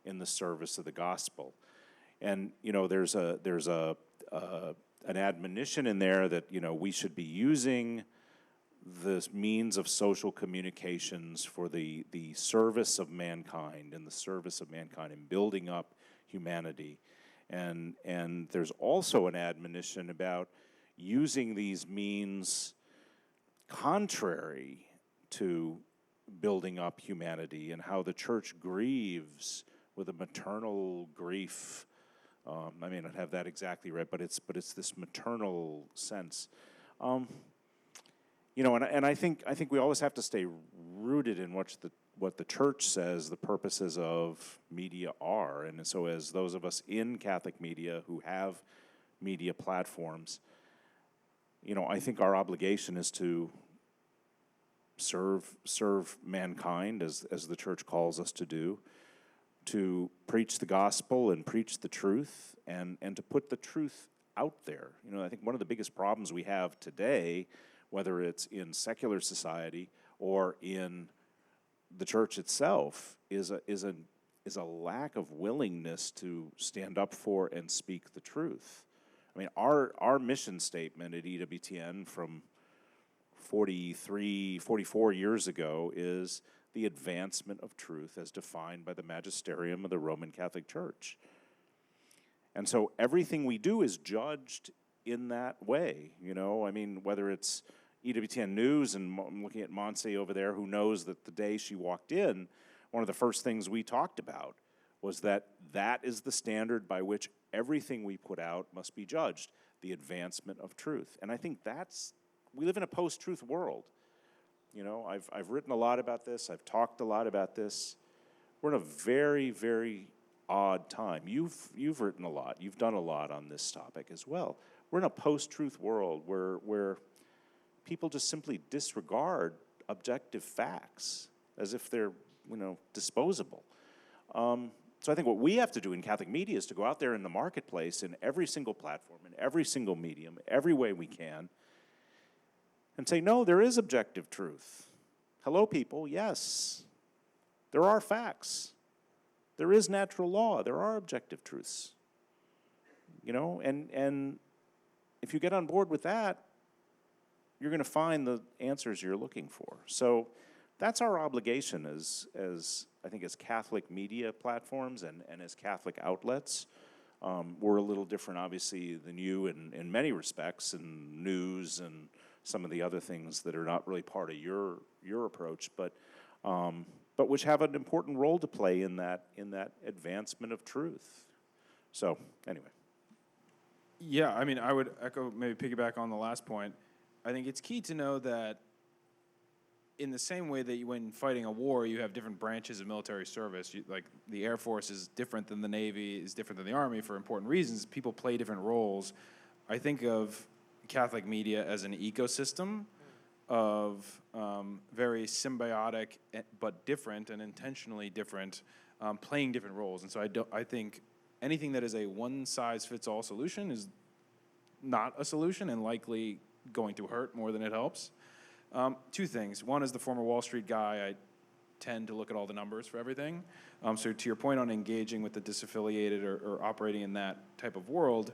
in the service of the gospel. And there's an admonition in there that we should be using the means of social communications for the service of mankind and the service of mankind and building up humanity. And there's also an admonition about using these means contrary to building up humanity and how the Church grieves with a maternal grief. I may not have that exactly right, but it's this maternal sense. And I think we always have to stay rooted in what the Church says the purposes of media are. And so as those of us in Catholic media who have media platforms, I think our obligation is to serve mankind as the Church calls us to do, to preach the gospel and preach the truth and to put the truth out there. I think one of the biggest problems we have today, whether it's in secular society or in the Church itself, is a lack of willingness to stand up for and speak the truth. I mean, our mission statement at EWTN from 44 years ago is the advancement of truth as defined by the magisterium of the Roman Catholic Church. And so everything we do is judged in that way, you know? I mean, whether it's EWTN News, and I'm looking at Monse over there, who knows that the day she walked in, one of the first things we talked about was that is the standard by which everything we put out must be judged, the advancement of truth. And I think we live in a post-truth world. You know, I've written a lot about this. I've talked a lot about this. We're in a very, very odd time. You've written a lot. You've done a lot on this topic as well. We're in a post-truth world where people just simply disregard objective facts as if they're, you know, disposable. So I think what we have to do in Catholic media is to go out there in the marketplace in every single platform, in every single medium, every way we can, and say, no, there is objective truth. Hello, people, yes. There are facts. There is natural law. There are objective truths. You know, and if you get on board with that, you're going to find the answers you're looking for. So that's our obligation as I think as Catholic media platforms and as Catholic outlets. We're a little different, obviously, than you in many respects, in news and some of the other things that are not really part of your approach, but which have an important role to play in that advancement of truth. So anyway. Yeah, I mean, I would echo, maybe piggyback on the last point. I think it's key to know that in the same way that when fighting a war, you have different branches of military service. Like the Air Force is different than the Navy, is different than the Army for important reasons. People play different roles. I think of Catholic media as an ecosystem of very symbiotic but different and intentionally different, playing different roles. And so I think anything that is a one-size-fits-all solution is not a solution and likely going to hurt more than it helps. Two things. One, as the former Wall Street guy, I tend to look at all the numbers for everything. So to your point on engaging with the disaffiliated or operating in that type of world,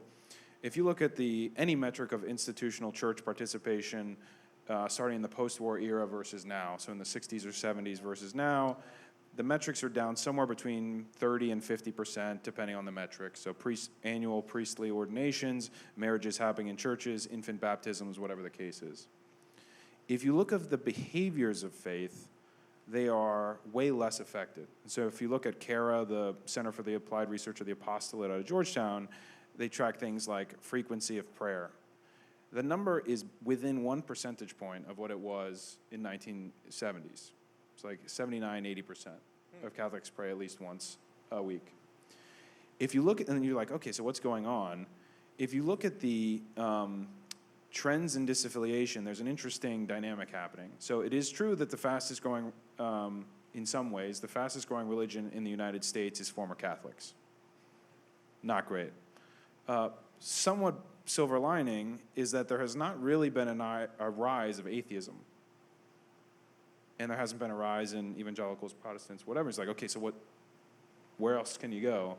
if you look at any metric of institutional church participation starting in the post-war era versus now, so in the 60s or 70s versus now, the metrics are down somewhere between 30 and 50%, depending on the metric. So annual priestly ordinations, marriages happening in churches, infant baptisms, whatever the case is. If you look at the behaviors of faith, they are way less affected. So if you look at CARA, the Center for the Applied Research of the Apostolate out of Georgetown, they track things like frequency of prayer. The number is within 1 percentage point of what it was in 1970s. It's like 79, 80% of Catholics pray at least once a week. If you look at, and you're like, okay, so what's going on? If you look at the trends in disaffiliation, there's an interesting dynamic happening. So it is true that the fastest growing, in some ways, the fastest growing religion in the United States is former Catholics. Not great. Somewhat silver lining is that there has not really been a rise of atheism. And there hasn't been a rise in evangelicals, Protestants, whatever. It's like, okay, so where else can you go?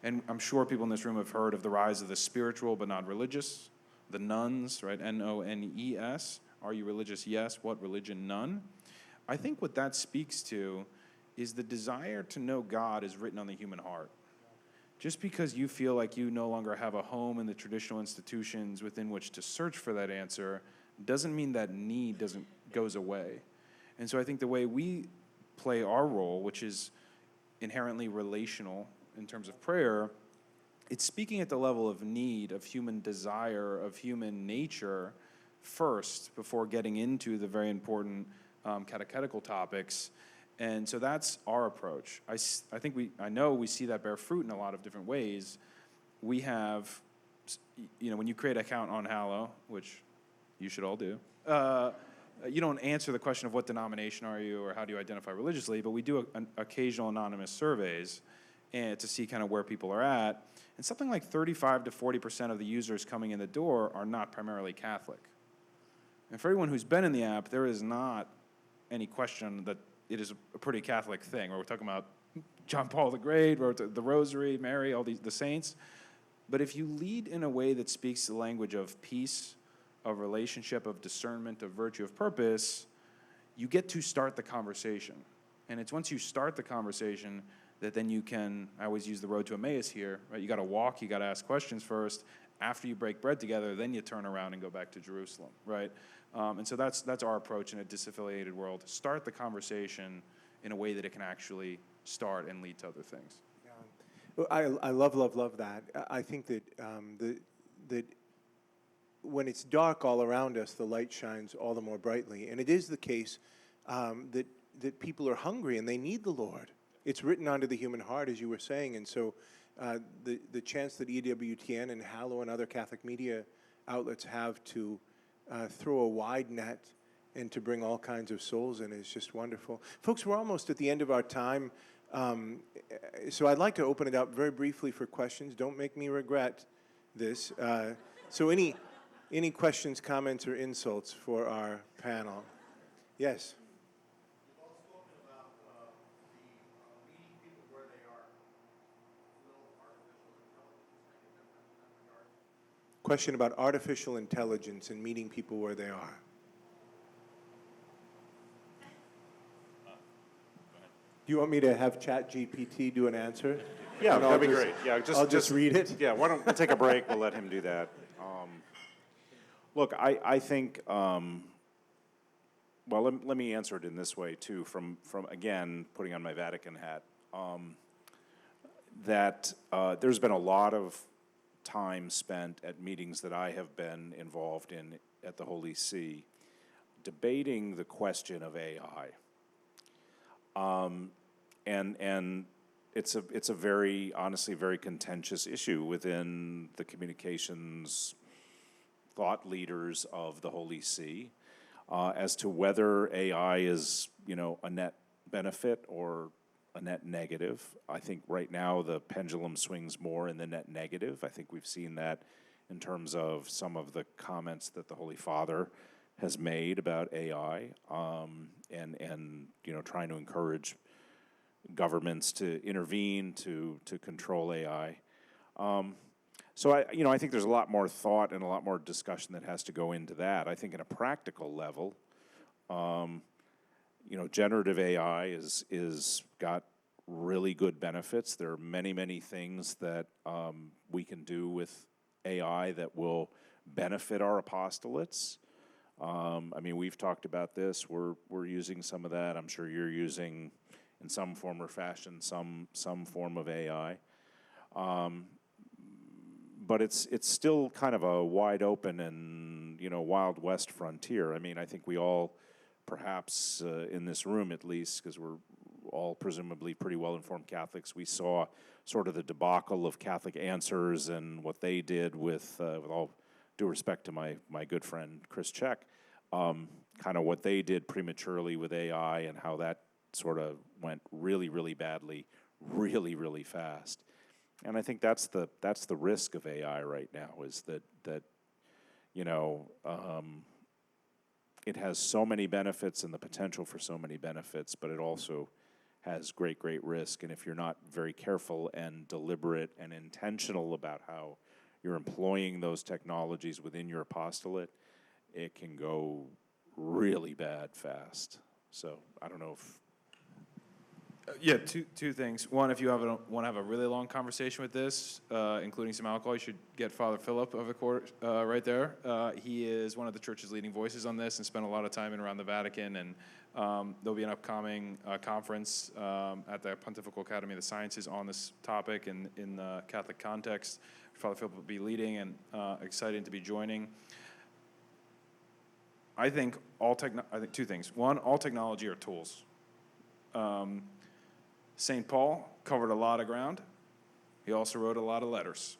And I'm sure people in this room have heard of the rise of the spiritual but not religious, the nuns, right? N-O-N-E-S. Are you religious? Yes. What religion? None. I think what that speaks to is the desire to know God is written on the human heart. Just because you feel like you no longer have a home in the traditional institutions within which to search for that answer doesn't mean that need goes away. And so I think the way we play our role, which is inherently relational in terms of prayer, it's speaking at the level of need, of human desire, of human nature first before getting into the very important catechetical topics. And so that's our approach. I know we see that bear fruit in a lot of different ways. We have, when you create an account on Hallow, which you should all do, you don't answer the question of what denomination are you or how do you identify religiously, but we do occasional anonymous surveys and to see kind of where people are at. And something like 35 to 40% of the users coming in the door are not primarily Catholic. And for everyone who's been in the app, there is not any question that it is a pretty Catholic thing. We're talking about John Paul the Great, the Rosary, Mary, all the saints. But if you lead in a way that speaks the language of peace, of relationship, of discernment, of virtue, of purpose, you get to start the conversation. And it's once you start the conversation that then you can, I always use the road to Emmaus here, right? You got to walk, you got to ask questions first. After you break bread together, then you turn around and go back to Jerusalem, right? And so that's our approach in a disaffiliated world. Start the conversation in a way that it can actually start and lead to other things. Well, I love that. I think that that when it's dark all around us, the light shines all the more brightly. And it is the case that people are hungry and they need the Lord. It's written onto the human heart, as you were saying. And so the chance that EWTN and Hallow and other Catholic media outlets have to throw a wide net and to bring all kinds of souls in is just wonderful. Folks, we're almost at the end of our time. So I'd like to open it up very briefly for questions. Don't make me regret this. So any questions, comments, or insults for our panel? Yes? You've all spoken about meeting people where they are. Will artificial intelligence make a difference in that regard? Question about artificial intelligence and meeting people where they are. Do you want me to have ChatGPT do an answer? Yeah, And that'd be just- great. Yeah, I'll just read it. Yeah, why don't we take a break? We'll let him do that. Look, I think. Well, let me answer it in this way too. From again, putting on my Vatican hat, that there's been a lot of time spent at meetings that I have been involved in at the Holy See, debating the question of AI. And it's a very, honestly, very contentious issue within the communications thought leaders of the Holy See as to whether AI is, a net benefit or a net negative. I think right now the pendulum swings more in the net negative. I think we've seen that in terms of some of the comments that the Holy Father has made about AI, and trying to encourage governments to intervene to control AI. So I think there's a lot more thought and a lot more discussion that has to go into that. I think at a practical level, generative AI is got really good benefits. There are many things that we can do with AI that will benefit our apostolates. We've talked about this. We're using some of that. I'm sure you're using, in some form or fashion, some form of AI. But it's still kind of a wide open and Wild West frontier. I think we all, perhaps in this room at least, because we're all presumably pretty well-informed Catholics, we saw sort of the debacle of Catholic Answers and what they did with all due respect to my good friend Chris Check, kind of what they did prematurely with AI and how that sort of went really badly, really fast. And I think that's the risk of AI right now, is that it has so many benefits and the potential for so many benefits, but it also has great risk. And if you're not very careful and deliberate and intentional about how you're employing those technologies within your apostolate, it can go really bad fast. So I don't know if... Yeah, two things. One, if you want to have a really long conversation with this, including some alcohol, you should get Father Philip of the court right there. He is one of the church's leading voices on this and spent a lot of time in around the Vatican. And there'll be an upcoming conference at the Pontifical Academy of the Sciences on this topic and in the Catholic context. Father Philip will be leading, and excited to be joining. I think two things. One, all technology are tools. St. Paul covered a lot of ground. He also wrote a lot of letters.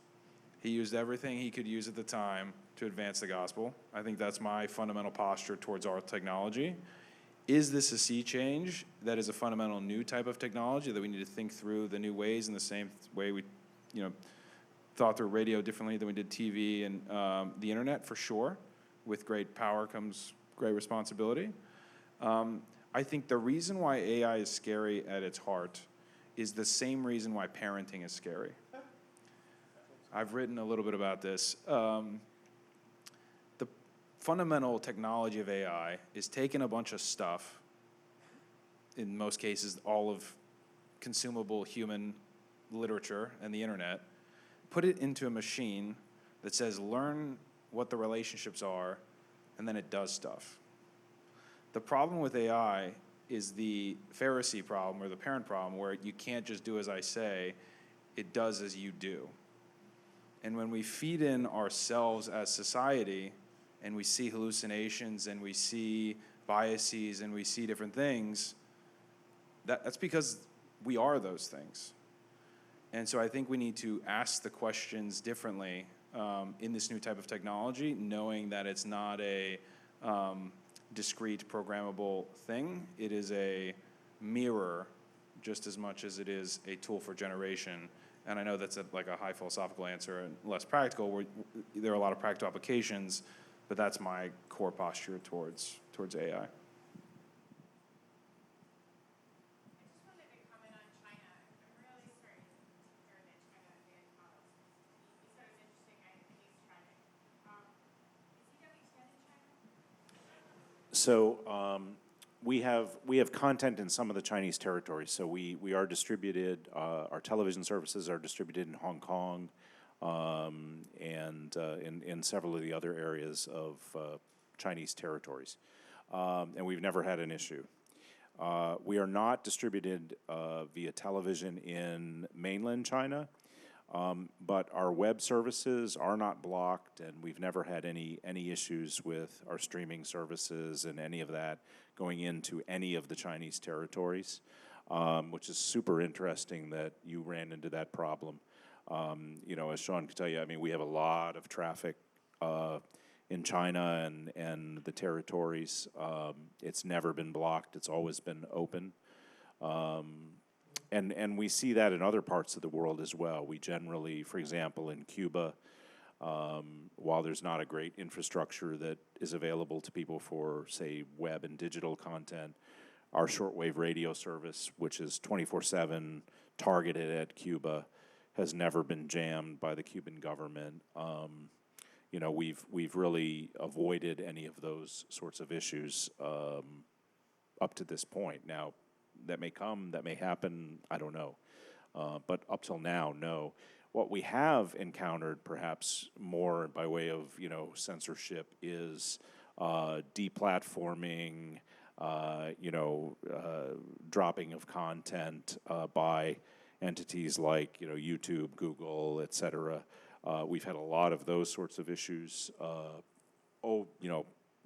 He used everything he could use at the time to advance the gospel. I think that's my fundamental posture towards our technology. Is this a sea change that is a fundamental new type of technology that we need to think through the new ways in the same way we, thought through radio differently than we did TV and the internet? For sure. With great power comes great responsibility. I think the reason why AI is scary at its heart is the same reason why parenting is scary. I've written a little bit about this. The fundamental technology of AI is taking a bunch of stuff, in most cases all of consumable human literature and the internet, put it into a machine that says learn what the relationships are, and then it does stuff. The problem with AI is the Pharisee problem or the parent problem, where you can't just do as I say, it does as you do. And when we feed in ourselves as society and we see hallucinations and we see biases and we see different things, that's because we are those things. And so I think we need to ask the questions differently in this new type of technology, knowing that it's not a discrete programmable thing. It is a mirror just as much as it is a tool for generation. And I know that's like a high philosophical answer and less practical, where there are a lot of practical applications, but that's my core posture towards AI. So we have content in some of the Chinese territories. So we are distributed. Our television services are distributed in Hong Kong, and in several of the other areas of Chinese territories, and we've never had an issue. We are not distributed via television in mainland China. But our web services are not blocked, and we've never had any issues with our streaming services and any of that going into any of the Chinese territories, which is super interesting that you ran into that problem. As Sean could tell you, I mean, we have a lot of traffic in China and the territories. It's never been blocked. It's always been open. And we see that in other parts of the world as well. We generally, for example, in Cuba, while there's not a great infrastructure that is available to people for, say, web and digital content, our shortwave radio service, which is 24/7 targeted at Cuba, has never been jammed by the Cuban government. We've really avoided any of those sorts of issues up to this point. Now, that may come, that may happen, I don't know. But up till now, no. What we have encountered, perhaps more by way of, censorship, is deplatforming, dropping of content by entities like, YouTube, Google, et cetera. We've had a lot of those sorts of issues,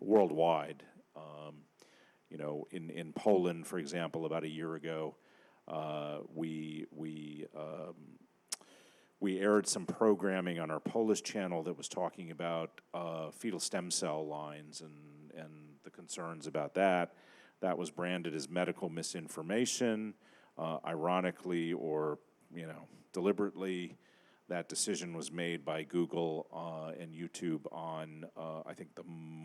worldwide. In Poland, for example, about a year ago, we aired some programming on our Polish channel that was talking about fetal stem cell lines and the concerns about that. That was branded as medical misinformation. Ironically, or deliberately, that decision was made by Google and YouTube on I think the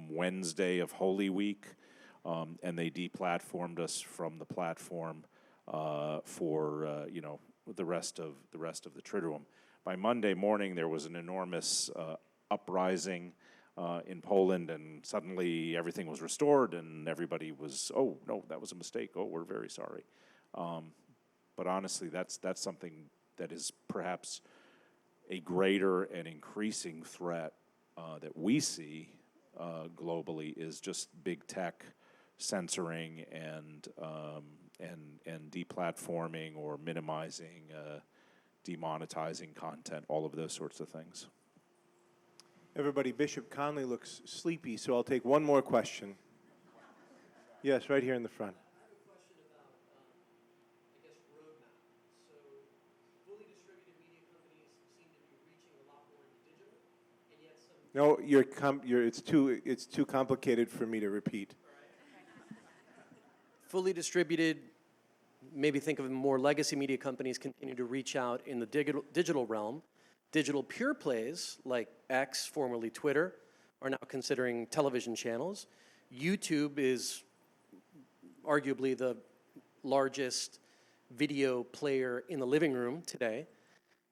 Wednesday of Holy Week. And they deplatformed us from the platform for the rest of the Triduum. By Monday morning, there was an enormous uprising in Poland, and suddenly everything was restored, and everybody was, oh no, that was a mistake. Oh, we're very sorry. But honestly, that's something that is perhaps a greater and increasing threat that we see globally, is just big tech censoring and deplatforming or minimizing, demonetizing content, all of those sorts of things. Everybody, Bishop Conley looks sleepy, so I'll take one more question. Yes, right here in the front. I have a question about, roadmap. So fully distributed media companies seem to be reaching a lot more into digital, and yet some... No, it's too complicated for me to repeat. Fully distributed, maybe think of more legacy media companies continue to reach out in the digital realm. Digital pure plays like X, formerly Twitter, are now considering television channels. YouTube is arguably the largest video player in the living room today.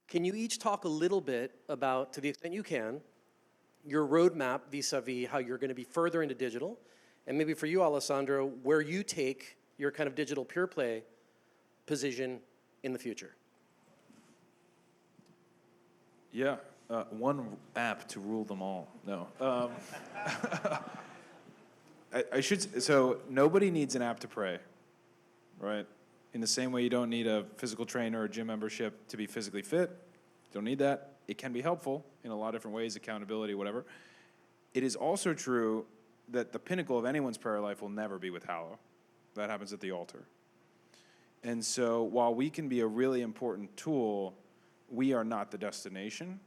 Can you each talk a little bit about, to the extent you can, your roadmap vis-a-vis how you're going to be further into digital, and maybe for you, Alessandro, where you take your kind of digital pure play position in the future? Yeah, one app to rule them all. No. I should, so nobody needs an app to pray, right? In the same way you don't need a physical trainer or gym membership to be physically fit. Don't need that. It can be helpful in a lot of different ways, accountability, whatever. It is also true that the pinnacle of anyone's prayer life will never be with Hallow. That happens at the altar. And so while we can be a really important tool, we are not the destination.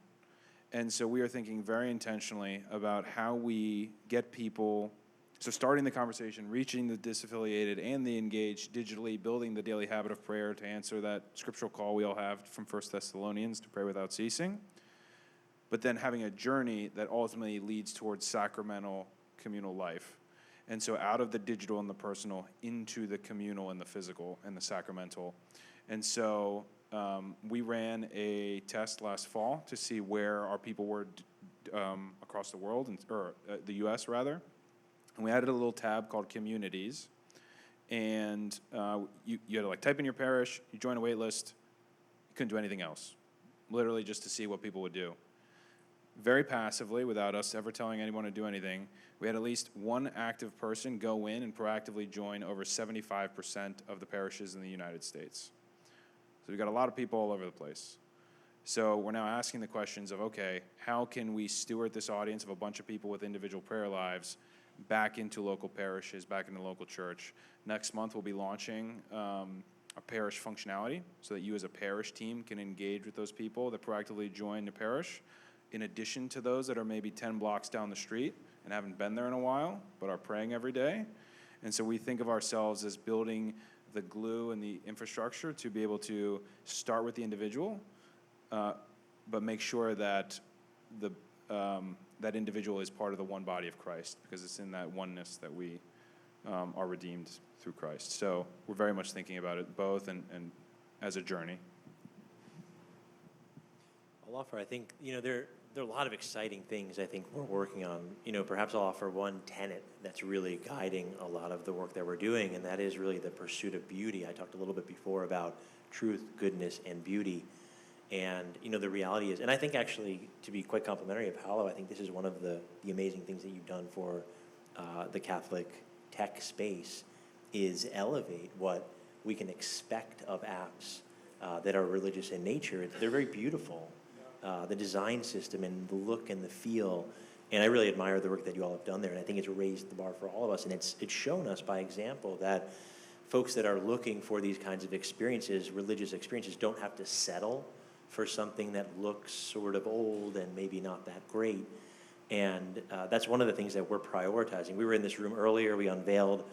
And so we are thinking very intentionally about how we get people, so starting the conversation, reaching the disaffiliated and the engaged digitally, building the daily habit of prayer to answer that scriptural call we all have from 1 Thessalonians to pray without ceasing, but then having a journey that ultimately leads towards sacramental communal life. And so out of the digital and the personal into the communal and the physical and the sacramental. And so we ran a test last fall to see where our people were across the world, or the US rather. And we added a little tab called Communities. And you had to type in your parish, you join a wait list, you couldn't do anything else. Literally just to see what people would do. Very passively, without us ever telling anyone to do anything, we had at least one active person go in and proactively join over 75% of the parishes in the United States. So we've got a lot of people all over the place. So we're now asking the questions of, okay, how can we steward this audience of a bunch of people with individual prayer lives back into local parishes, back into local church? Next month we'll be launching a parish functionality so that you as a parish team can engage with those people that proactively join the parish, in addition to those that are maybe 10 blocks down the street and haven't been there in a while, but are praying every day. And so we think of ourselves as building the glue and the infrastructure to be able to start with the individual, but make sure that that individual is part of the one body of Christ, because it's in that oneness that we are redeemed through Christ. So we're very much thinking about it both and as a journey. I'll offer, I think, there are a lot of exciting things I think we're working on. Perhaps I'll offer one tenet that's really guiding a lot of the work that we're doing, and that is really the pursuit of beauty. I talked a little bit before about truth, goodness, and beauty. And, the reality is, and I think actually, to be quite complimentary of Hallow, I think this is one of the amazing things that you've done for the Catholic tech space, is elevate what we can expect of apps that are religious in nature. They're very beautiful. The design system and the look and the feel. And I really admire the work that you all have done there. And I think it's raised the bar for all of us. And it's shown us by example that folks that are looking for these kinds of experiences, religious experiences, don't have to settle for something that looks sort of old and maybe not that great. And that's one of the things that we're prioritizing. We were in this room earlier. We unveiled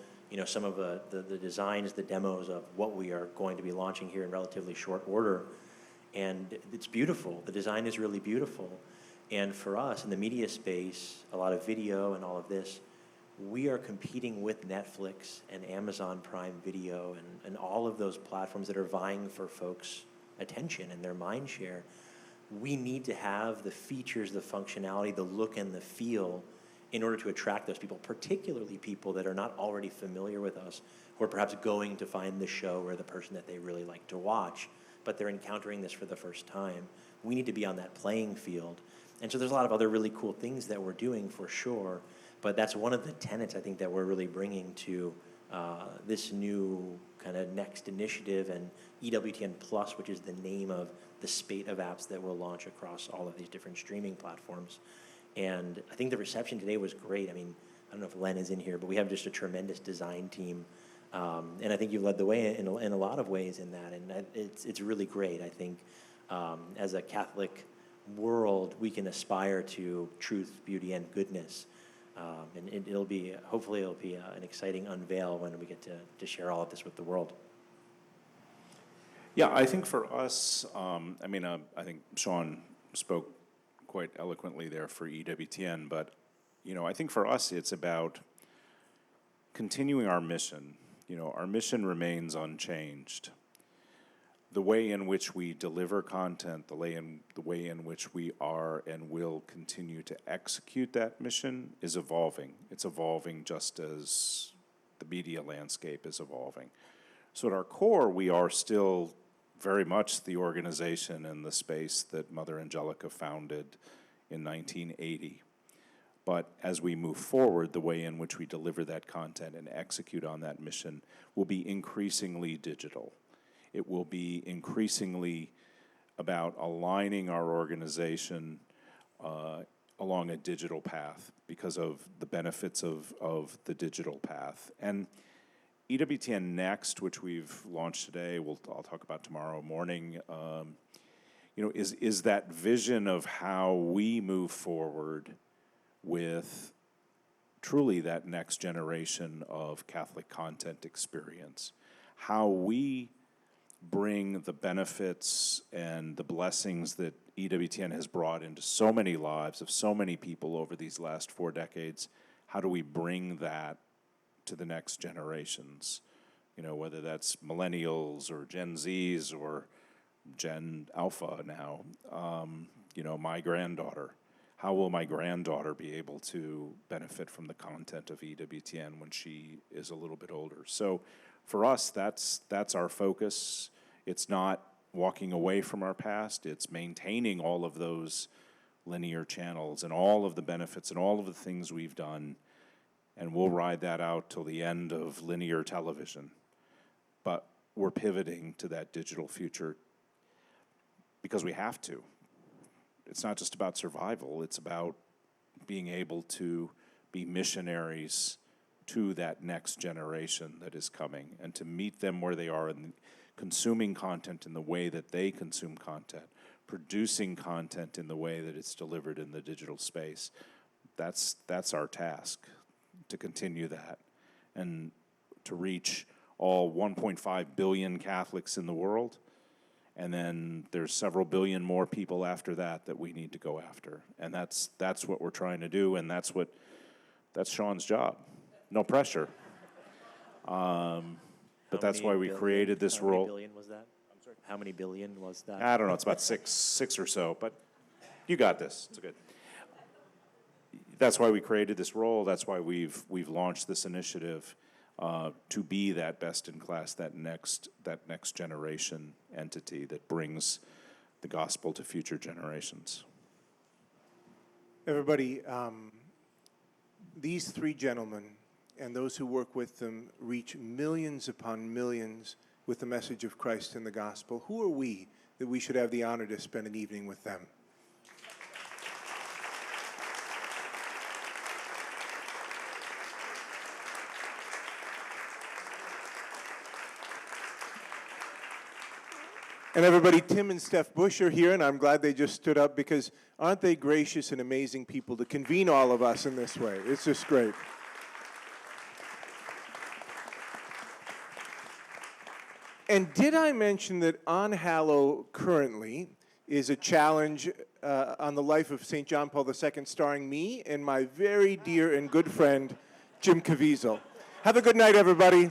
some of the designs, the demos of what we are going to be launching here in relatively short order. And it's beautiful. The design is really beautiful. And for us in the media space, a lot of video and all of this, we are competing with Netflix and Amazon Prime Video and all of those platforms that are vying for folks' attention and their mind share. We need to have the features, the functionality, the look and the feel in order to attract those people, particularly people that are not already familiar with us, who are perhaps going to find the show or the person that they really like to watch, but they're encountering this for the first time. We need to be on that playing field. And so there's a lot of other really cool things that we're doing for sure, but that's one of the tenets I think that we're really bringing to this new kind of next initiative, and EWTN Plus, which is the name of the spate of apps that will launch across all of these different streaming platforms. And I think the reception today was great. I mean, I don't know if Len is in here, but we have just a tremendous design team. And I think you've led the way in a lot of ways in that, and it's really great. I think as a Catholic world, we can aspire to truth, beauty, and goodness, and hopefully it'll be an exciting unveil when we get to share all of this with the world. Yeah, I think for us, I think Sean spoke quite eloquently there for EWTN, but I think for us it's about continuing our mission. Our mission remains unchanged. the way in which we deliver content, the way in which we are and will continue to execute that mission is evolving. It's evolving just as the media landscape is evolving. So at our core, we are still very much the organization and the space that Mother Angelica founded in 1980. But as we move forward, the way in which we deliver that content and execute on that mission will be increasingly digital. It will be increasingly about aligning our organization along a digital path because of the benefits of the digital path. And EWTN Next, which we've launched today, I'll talk about tomorrow morning, is that vision of how we move forward with truly that next generation of Catholic content experience. How we bring the benefits and the blessings that EWTN has brought into so many lives of so many people over these last 4 decades, how do we bring that to the next generations? Whether that's millennials or Gen Zs or Gen Alpha now, my granddaughter. How will my granddaughter be able to benefit from the content of EWTN when she is a little bit older? So for us, that's our focus. It's not walking away from our past. It's maintaining all of those linear channels and all of the benefits and all of the things we've done, and we'll ride that out till the end of linear television. But we're pivoting to that digital future because we have to. It's not just about survival, it's about being able to be missionaries to that next generation that is coming and to meet them where they are and consuming content in the way that they consume content, producing content in the way that it's delivered in the digital space. That's our task, to continue that and to reach all 1.5 billion Catholics in the world. And then there's several billion more people after that we need to go after. And that's what we're trying to do, and that's Sean's job. No pressure. But that's why we created this role. How many billion was that? I'm sorry? How many billion was that? I don't know, it's about six or so, but you got this. It's good. That's why we created this role. That's why we've launched this initiative. To be that best in class, that next generation entity that brings the gospel to future generations. Everybody, these 3 gentlemen and those who work with them reach millions upon millions with the message of Christ and the gospel. Who are we that we should have the honor to spend an evening with them? And everybody, Tim and Steph Bush are here, and I'm glad they just stood up because aren't they gracious and amazing people to convene all of us in this way? It's just great. And did I mention that on Hallow currently is a challenge on the life of St. John Paul II starring me and my very dear and good friend, Jim Caviezel. Have a good night, everybody.